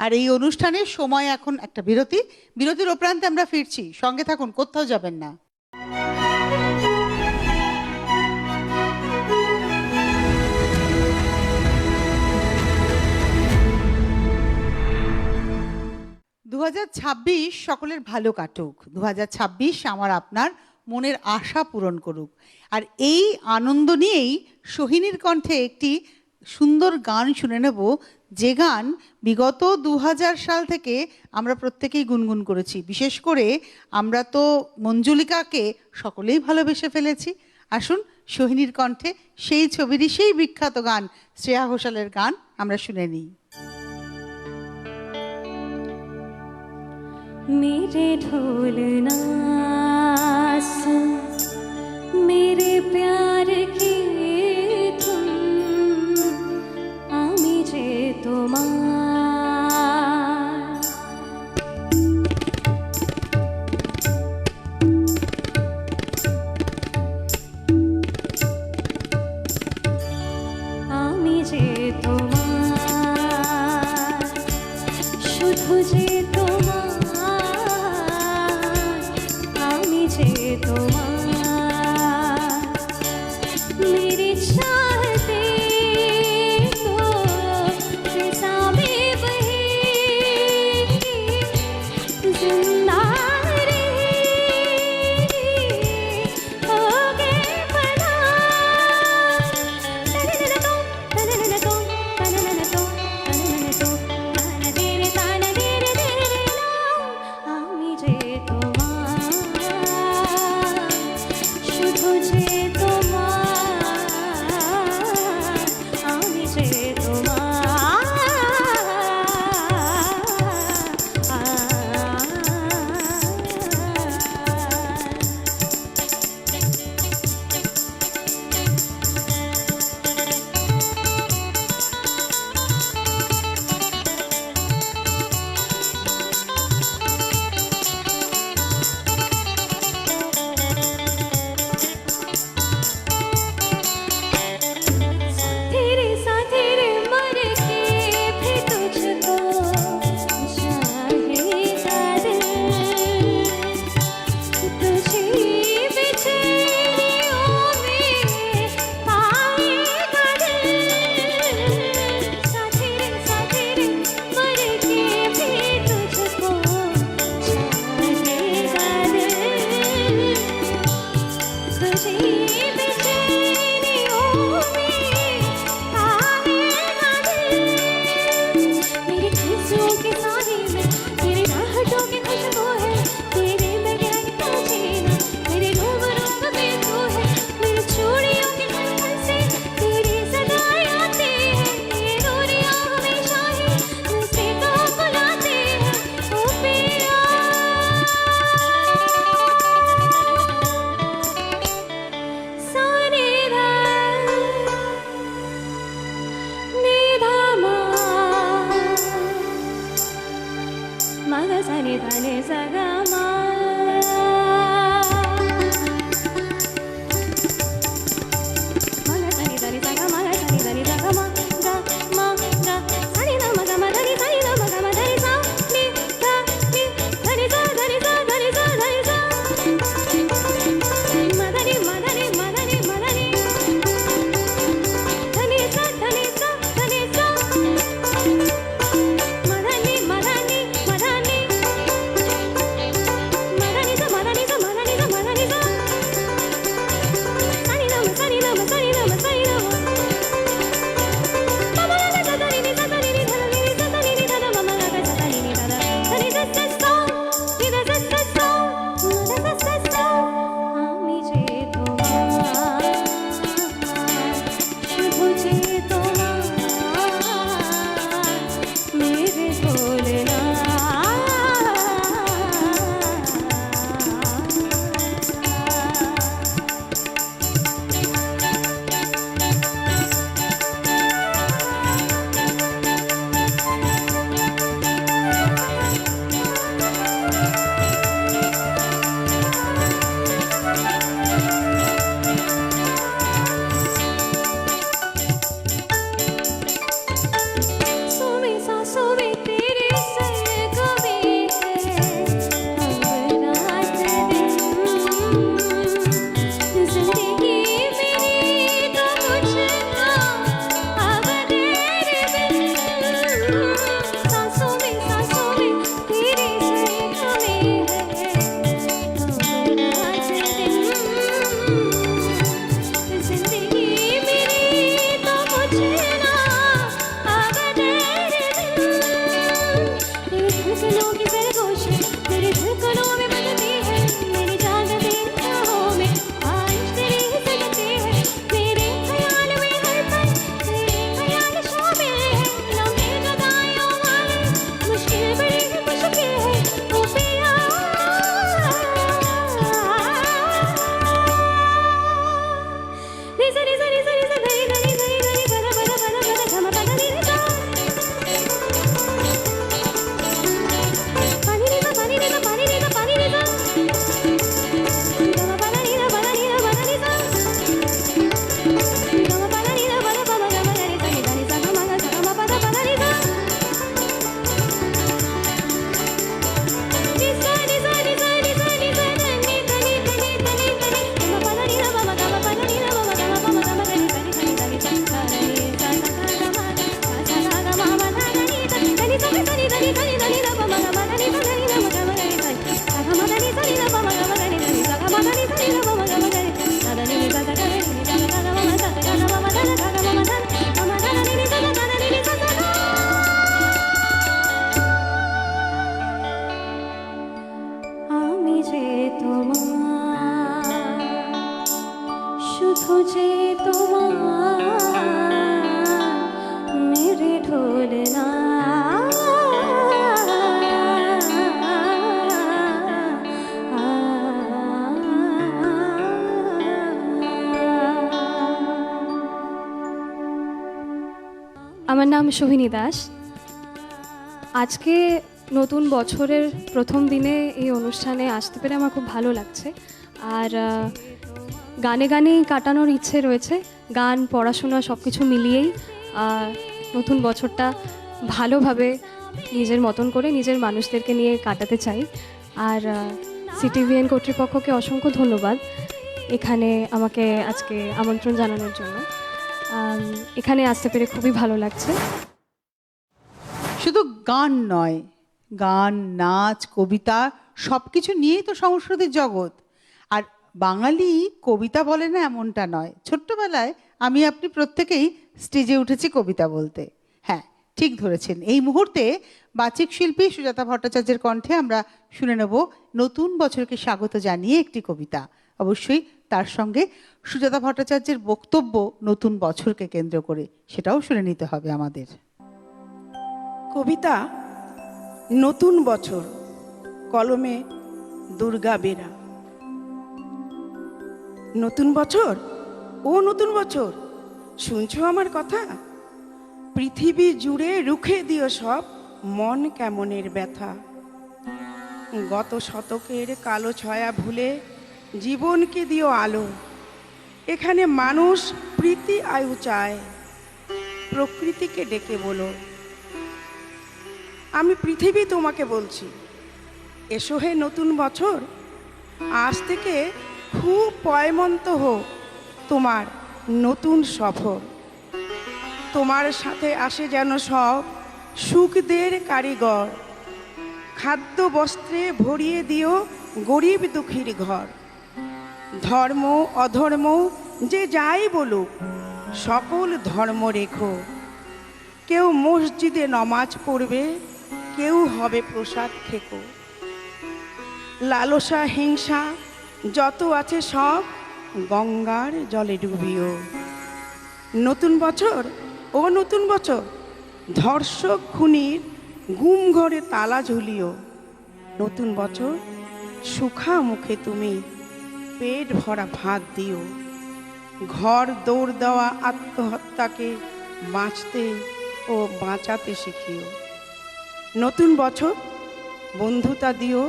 আর এই অনুষ্ঠানের সময় এখন একটা বিরতির উপরান্তে আমরা ফিরছি, সঙ্গে থাকুন, কোথাও যাবেন না। দু সকলের ভালো কাটুক, 2026 আমার আপনার মনের আশা পূরণ করুক। আর এই আনন্দ নিয়েই সোহিনীর কণ্ঠে একটি সুন্দর গান শুনে নেব, যে গান বিগত 2000 সাল থেকে আমরা প্রত্যেকেই গুনগুন করেছি। বিশেষ করে আমরা তো মঞ্জুলিকাকে সকলেই ভালোবেসে ফেলেছি। আসুন সোহিনীর কণ্ঠে সেই ছবিরই সেই বিখ্যাত গান, শ্রেয়া ঘোষালের গান আমরা শুনে নিই। मेरे ढोलना सुन, मेरे प्यार की धुन, आमी जे তোমার, আমি যে তোমার, শুধু যে मेरी चाहते तो फिजा में बही जिंदा रही हो गए फना, আমি যে तुझे तुम्हार मेरे ढोलना আমার নাম সোহিনী দাস। আজকে নতুন বছরের প্রথম দিনে এই অনুষ্ঠানে আসতে পেরে আমার খুব ভালো লাগছে। আর গানে গানেই কাটানোর ইচ্ছে রয়েছে, গান পড়াশোনা সব কিছু মিলিয়েই নতুন বছরটা ভালোভাবে নিজের মতন করে নিজের মানুষদেরকে নিয়ে কাটাতে চাই। আর সিটিভিএন কর্তৃপক্ষকে অসংখ্য ধন্যবাদ এখানে আমাকে আজকে আমন্ত্রণ জানানোর জন্য। এখানে আসতে পেরে খুবই ভালো লাগছে। শুধু গান নয়, গান, নাচ, কবিতা সব কিছু নিয়েই তো সংস্কৃতির জগৎ। আর বাঙালি কবিতা বলে না এমনটা নয়। ছোট্টবেলায় আমি আপনি প্রত্যেকেই স্টেজে উঠেছি কবিতা বলতে। হ্যাঁ, ঠিক ধরেছেন। এই মুহূর্তে বাচিক শিল্পী সুজাতা ভট্টাচার্যের কণ্ঠে আমরা শুনে নেব নতুন বছরকে স্বাগত জানিয়ে একটি কবিতা। অবশ্যই তার সঙ্গে সুজাতা ভট্টাচার্যের বক্তব্য নতুন বছরকে কেন্দ্র করে, সেটাও শুনে নিতে হবে আমাদের। কবিতা নতুন বছর, কলমে দুর্গা বেরা। নতুন বছর, ও নতুন বছর, শুনছো আমার কথা? পৃথিবী জুড়ে রুখে দিও সব মন কেমনের ব্যথা। গত শতকের কালো ছায়া ভুলে জীবনকে দিও আলো। এখানে মানুষ প্রীতি আয়ু চায়, প্রকৃতিকে ডেকে বলো। আমি পৃথিবী তোমাকে বলছি, এসো হে নতুন বছর, আজ থেকে খুব পয়মন্ত হোক তোমার নতুন সফর। তোমার সাথে আসে যেন সব সুখদের কারিগর, খাদ্য বস্ত্রে ভরিয়ে দিও গরিব দুঃখীর ঘর। ধর্ম অধর্ম যে যাই বলুক, সকল ধর্ম রেখো। কেউ মসজিদে নমাজ পড়বে, কেউ হবে প্রসাদ খেকো। লালসা হিংসা যত আছে সব গঙ্গার জলে ডুবিও। নতুন বছর, ও নতুন বছর, ধর্ষক খুনির গুম ঘরে তালা ঝুলিও। নতুন বছর, সুখা মুখে তুমি পেট ভরা ভাত দিও। ঘর দৌড় দেওয়া আত্মহত্যাকে বাঁচতে ও বাঁচাতে শিখিও। নতুন বছর, বন্ধুতা দিও,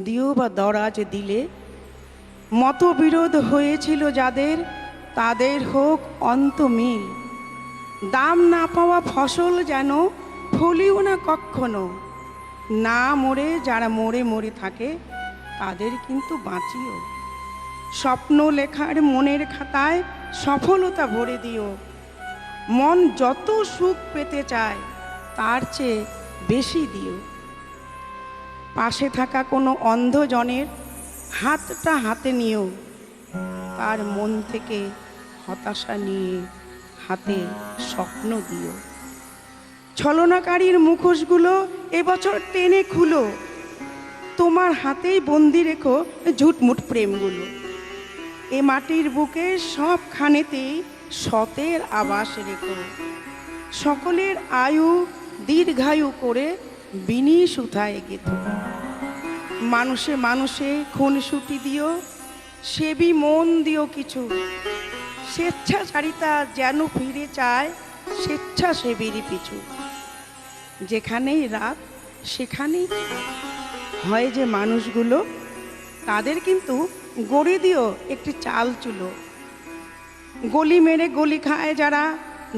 দিও বা দরাজ দিলে। মতবিরোধ হয়েছিল যাদের, তাদের হোক অন্তমিল। দাম না পাওয়া ফসল যেন ফলিও না কখনো। না মরে যারা মরে মরে থাকে, তাদের কিন্তু বাঁচিও। স্বপ্ন লেখার মনের খাতায় সফলতা ভরে দিও। মন যত সুখ পেতে চায়, তার চেয়ে বেশি দিও। পাশে থাকা কোনো অন্ধজনের হাতটা হাতে নিও। তার মন থেকে হতাশা নিয়ে হাতে স্বপ্ন দিও। ছলনাকারীর মুখোশগুলো এবছর টেনে খুলো। তোমার হাতেই বন্দি রেখো ঝুটমুট প্রেমগুলো। এ মাটির বুকে সবখানেতেই সতের আবাস রেখো। সকলের আয়ু দীর্ঘায়ু করে বিনি সুতায় গেথো। মানুষে মানুষে খুনসুটি দিও, সেবি মন দিও কিছু। স্বেচ্ছাচারিতা যেন ফিরে চায় স্বেচ্ছাসেবীর পিছু। যেখানেই রাত সেখানেই হয় যে মানুষগুলো, তাদের কিন্তু গড়ে দিও একটি চাল চুলো। গলি মেরে গলি খায় যারা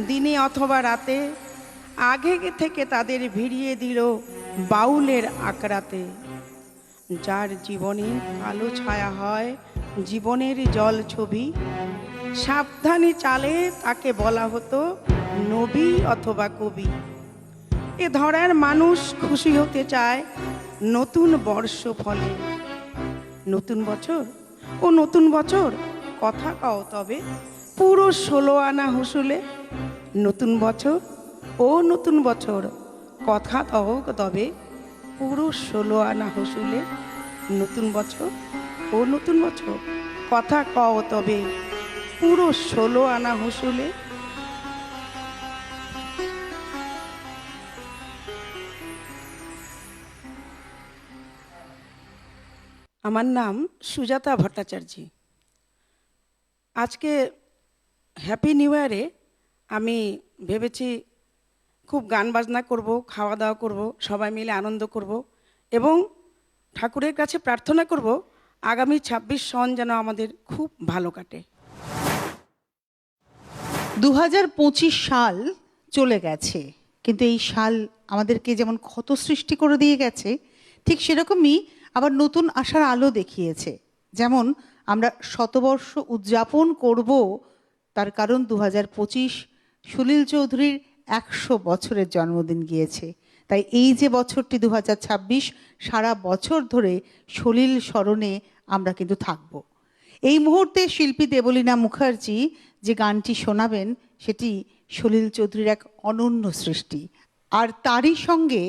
দিনে অথবা রাতে, আগে থেকে তাদের ভিড়িয়ে দিল বাউলের আকড়াতে। যার জীবনে কালো ছায়া হয় জীবনের জল ছবি, সাবধানে চালে তাকে বলা হতো নবী অথবা কবি। এ ধরার মানুষ খুশি হতে চায় নতুন বর্ষ ফলে। নতুন বছর, ও নতুন বছর, কথা কও তবে পুরো 16 আনা হুসুলে। নতুন বছর, ও নতুন বছর, কথা কও তবে পুরো 16 আনা হুসুলে। নতুন বছর, ও নতুন বছর, কথা কও তবে পুরো 16 আনা হুসুলে। আমার নাম সুজাতা ভট্টাচার্য। আজকে হ্যাপি নিউ ইয়ারে আমি ভেবেছি খুব গান বাজনা করব, খাওয়া দাওয়া করব, সবাই মিলে আনন্দ করব এবং ঠাকুরের কাছে প্রার্থনা করব আগামী 26 সন যেন আমাদের খুব ভালো কাটে। 2025 সাল চলে গেছে, কিন্তু এই সাল আমাদেরকে যেমন ক্ষত সৃষ্টি করে দিয়ে গেছে, ঠিক সেরকমই আবার নতুন আশার আলো দেখিয়েছে। যেমন আমরা শতবর্ষ উদযাপন করব, তার কারণ 2025 সলিল চৌধুরীর 100 বছরের জন্মদিন গিয়েছে। তাই এই যে বছরটি 2026, সারা বছর ধরে সলিল স্মরণে আমরা কিন্তু থাকব। এই মুহূর্তে শিল্পী দেবলীনা মুখার্জি যে গানটি শোনাবেন সেটি সলিল চৌধুরীর এক অনন্য সৃষ্টি। আর তারই সঙ্গে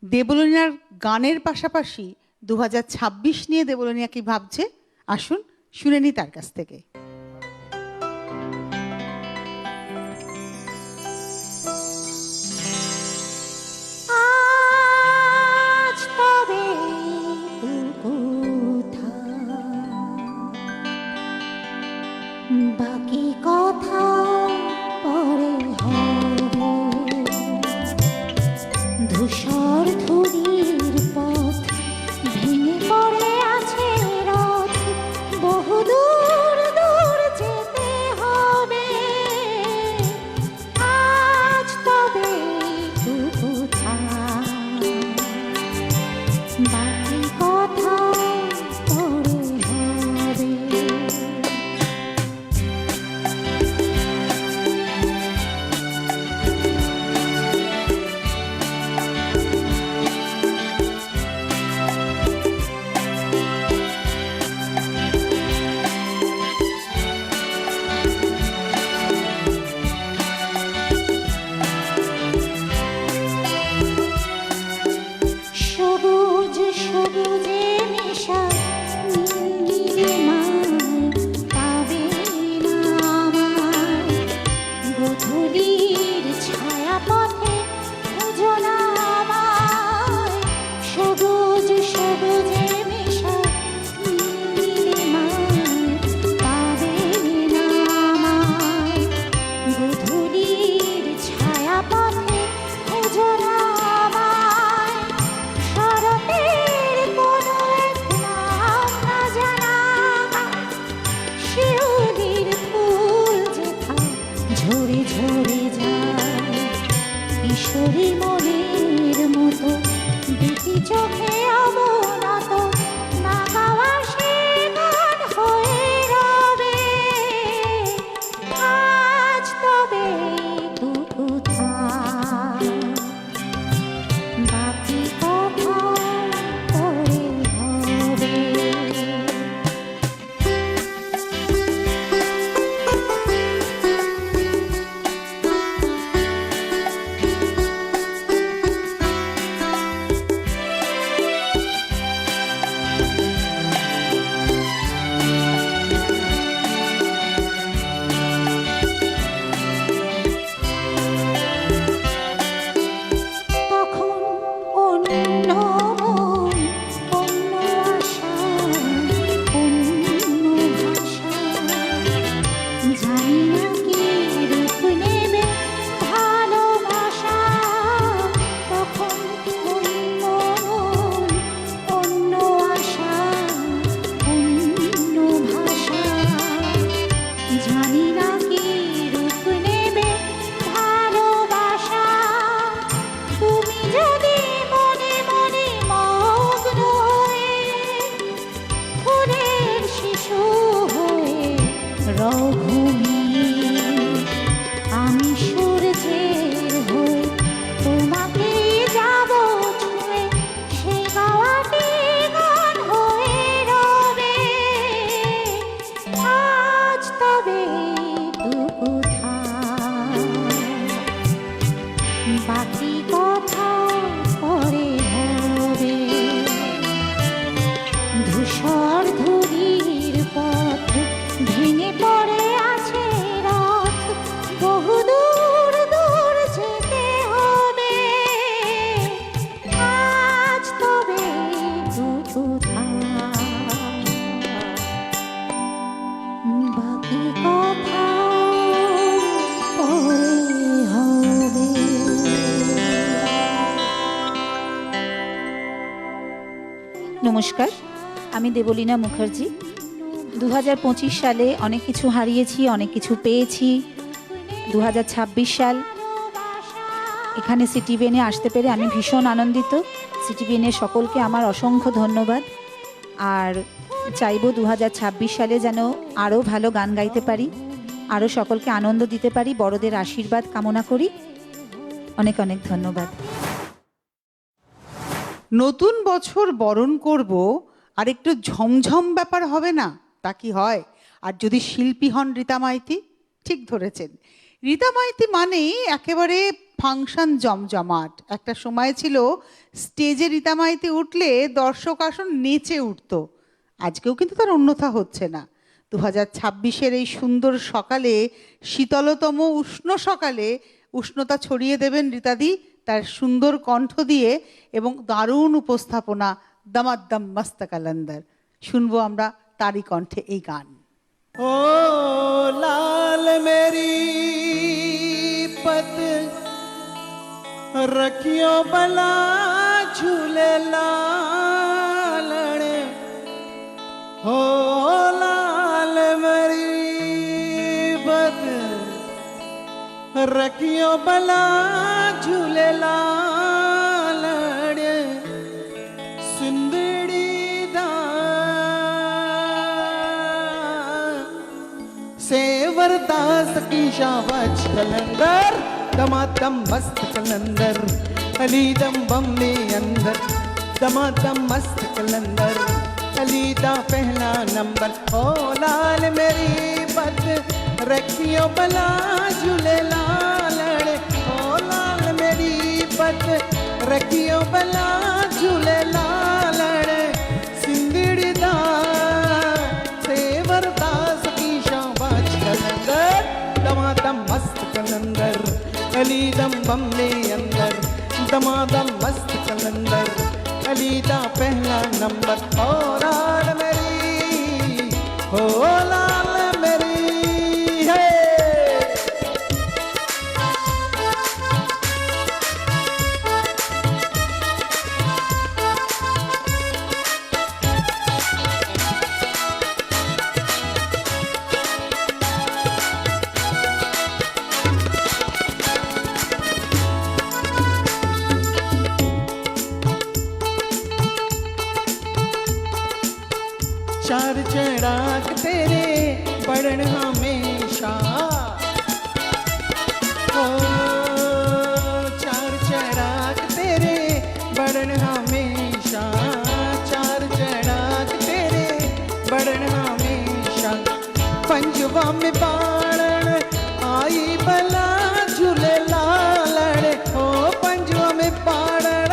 দেবলীনার গানের পাশাপাশি 2026 নিয়ে দেবলীনা কি ভাবছে, আসুন শুনে নি তার কাছ থেকে। বাকি কথা পরে হবে, ধূসর ধুলির পথ ভেঙে পড়ে আছে রথ, বহু দূর দূর যেতে হবে, আজ তবে কোথায়, বাকি কথা পরে হবে। সবুজ সবুজে মেশা নীল মায় পাবে না আমায়, গোধূলির ছায়া পথে খুঁজো না আমায়, সবুজ সবুজে মেশা নীল মায় পাবে না আমায়, গোধূলির ছায়া পথে খুঁজো না আমায়, শরতের কোনো এক নাম না জানা, শিউলির ফুল যেথা ঝরে ঝরে যায়, কিশোরী মনের মতো দুটি চোখে অবনত, না গাওয়া সে গান হয়ে রবে, আজ তবে কোথায়, বাকি কথা পরে হবে। তখন অন্য মন, অন্য আশা, অন্য ভাষা, জানি না কি রূপ নেবে ভালোবাসা, তখন অন্য মন, অন্য আশা, অন্য ভাষা, জানি না কি রূপ নেবে ভালোবাসা, তুমি যদি মনে মনে মগ্ন হয়ে ফুলের শিশু হয়ে রঘুমি, আমি সূর্যের হয়ে তোমাকে যাব ছুঁয়ে, সে গাওয়াটি গান হয়ে রবে, আজ তবে কোথায়, বাকি কথা পরে হবে, ধূসর ধুলির পথ ভেঙে পড়ে আছে কোথায় বাকি কথা পরে হবে। নমস্কার, আমি দেবলীনা মুখার্জি। 2025 সালে অনেক কিছু হারিয়েছি, অনেক কিছু পেয়েছি। 2026 সাল এখানে সিটিভিএনে আসতে পেরে আমি ভীষণ আনন্দিত। সিটিভিএনের সকলকে আমার অসংখ্য ধন্যবাদ। আর চাইবো 2026 সালে যেন আরও ভালো গান গাইতে পারি, আরও সকলকে আনন্দ দিতে পারি। বড়দের আশীর্বাদ কামনা করি। অনেক অনেক ধন্যবাদ। নতুন বছর বরণ করব, আর একটু ঝমঝম ব্যাপার হবে না? তা কি হয়? আর যদি শিল্পী হন রীতা মাইতি, ঠিক ধরেছেন। রীতা মাইতি মানেই একেবারে ফাংশন জমজমাট। একটা সময় ছিল স্টেজে রীতা মাইতি উঠলে দর্শক আসন নেচে উঠত। আজকেও কিন্তু তার অন্যথা হচ্ছে না। 2026-এর এই সুন্দর সকালে, শীতলতম উষ্ণ সকালে উষ্ণতা ছড়িয়ে দেবেন রীতাদি তার সুন্দর কণ্ঠ দিয়ে এবং দারুণ উপস্থাপনা, দমাদ্দম মস্ত কালান্দার। শুনবো আমরা তারই কণ্ঠে এই গান। ओ लाल मेरी पत रखियो बला झूले लालड़े, हो लाल मेरी पत रखियो बला झूले लालड़े, सुंदरी दा सेवरदास की शाबाश कलंदर, दमादम मस्त कलंदर, अलीदम बम्बे अंदर, दमादम मस्त कलंदर, अलीदा पहला नंबर। ओ लाल मेरी पत रखियो बला झूले लालड़े, ओ लाल मेरी पत रखियो बला झूले लालड़े, सिंदड़ी दा सेवरदास की शाबाश कलंदर, दमादम मस्त कलंदर, अलीदम बम्बे अंदर, दमादम मस्त कलंदर, अलीदा पहला नंबर। ओ लाल मेरी, ओ लाल मेरी है। चार चराग तेरे बढ़न हमेशा, ओ चार चराग तेरे बढ़न हमेशा, चार चराग तेरे बढ़न हमेशा, पंजवा में बाणन आई बला झूले लालड़े, ओ पंजवा में बाणन,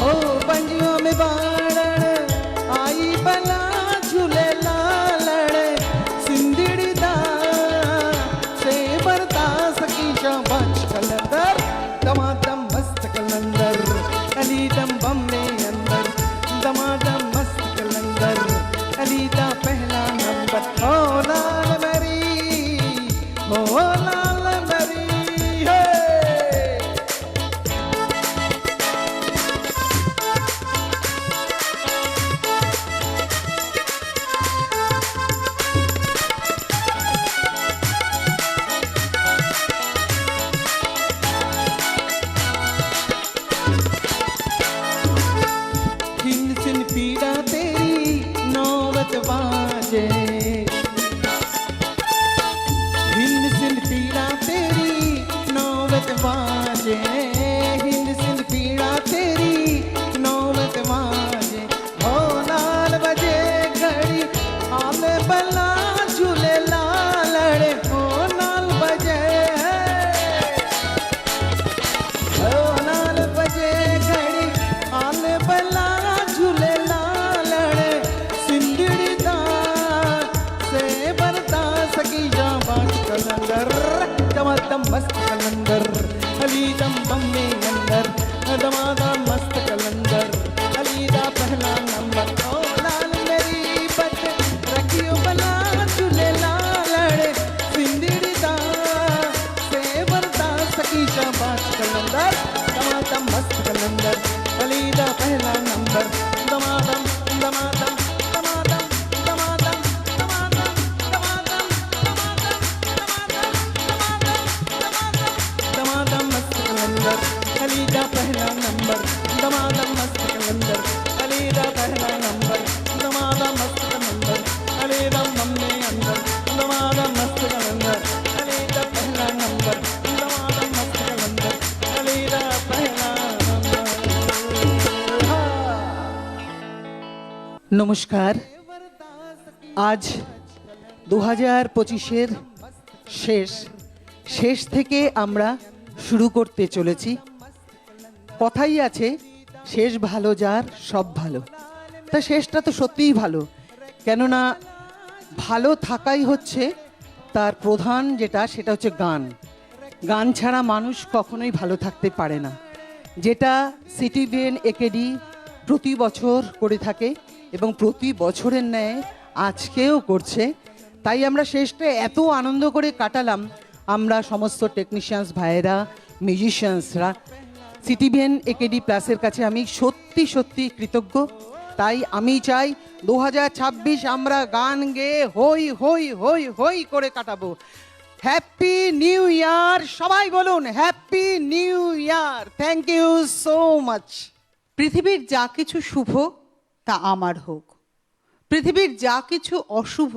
ओ पंजवा में बाणन आई बला झूले लालड़े, सिंदड़ी दा सेवरदास की शाबाश कलंदर, दमादम मस्त कलंदर, अलीदम बम्बे अंदर, दमादम मस्त कलंदर, अलीदा पहला नंबर। ओ लाल मेरी, ओ लाल मेरी है। हिंद सिंध पीड़ा तेरी नौबत बाजे, हिंद सिंध पीड़ा तेरी नौबत बाजे, हिंद सिंध पीड़ा तेरी नौबत बाजे, ओ लाल बजे घड़ी आल बला झूले लालड़े, ओ लाल बजे, ओ लाल बजे घड़ी आल बला झूले लालड़े, सिंदड़ी दा सेवरदास की शाबाश कलंदर, दमादम मस्त कलंदर, अलीदम बम्बे अंदर, दमादम मस्त कलंदर, कलंदर अलीदा पहला नंबर दमादा मस्त कलंदर अलीदा मम्मी अंदर दमादा मस्त कलंदर अलीदा पहला नंबर दमादा मस्त कलंदर अलीदा पहला नंबर। नमस्कार, आज 2025-এর শেষ থেকে আমরা শুরু করতে চলেছি। কথাই আছে শেষ ভালো যার সব ভালো, তা শেষটা তো সত্যিই ভালো, কেননা ভালো থাকাই হচ্ছে তার প্রধান সেটা হচ্ছে গান। গান ছাড়া মানুষ কখনোই ভালো থাকতে পারে না, যেটা সিটিভিএন একেডি প্রতি বছর করে থাকে এবং প্রতি বছরের ন্যায় আজকেও করছে। তাই আমরা শেষটা এত আনন্দ করে কাটালাম, আমরা সমস্ত টেকনিশিয়ানস ভাইয়েরা, মিউজিশিয়ানসরা। সিটিভিএন একেডি প্লাসের কাছে আমি সত্যি সত্যি কৃতজ্ঞ। তাই আমি চাই 2026 আমরা গান গেয়ে হই হই হই হই করে কাটাবো। হ্যাপি নিউ ইয়ার, সবাই বলুন happy new year. Thank you so much. পৃথিবীর যা কিছু শুভ তা আমার হোক, পৃথিবীর যা কিছু অশুভ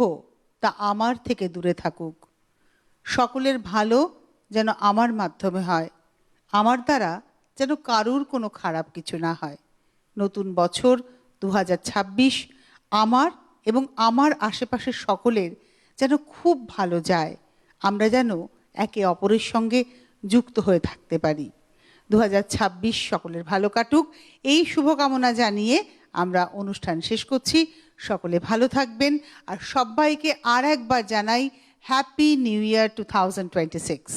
তা আমার থেকে দূরে থাকুক। সকলের ভালো যেন আমার মাধ্যমে হয়, আমার দ্বারা যেন কারুর কোনো খারাপ কিছু না হয়। নতুন বছর 2026 আমার এবং আমার আশেপাশের সকলের যেন খুব ভালো যায়, আমরা যেন একে অপরের সঙ্গে যুক্ত হয়ে থাকতে পারি। 2026 সকলের ভালো কাটুক, এই শুভকামনা জানিয়ে আমরা অনুষ্ঠান শেষ করছি। সকলে ভালো থাকবেন, আর সবাইকে আর একবার জানাই হ্যাপি নিউ ইয়ার 2026।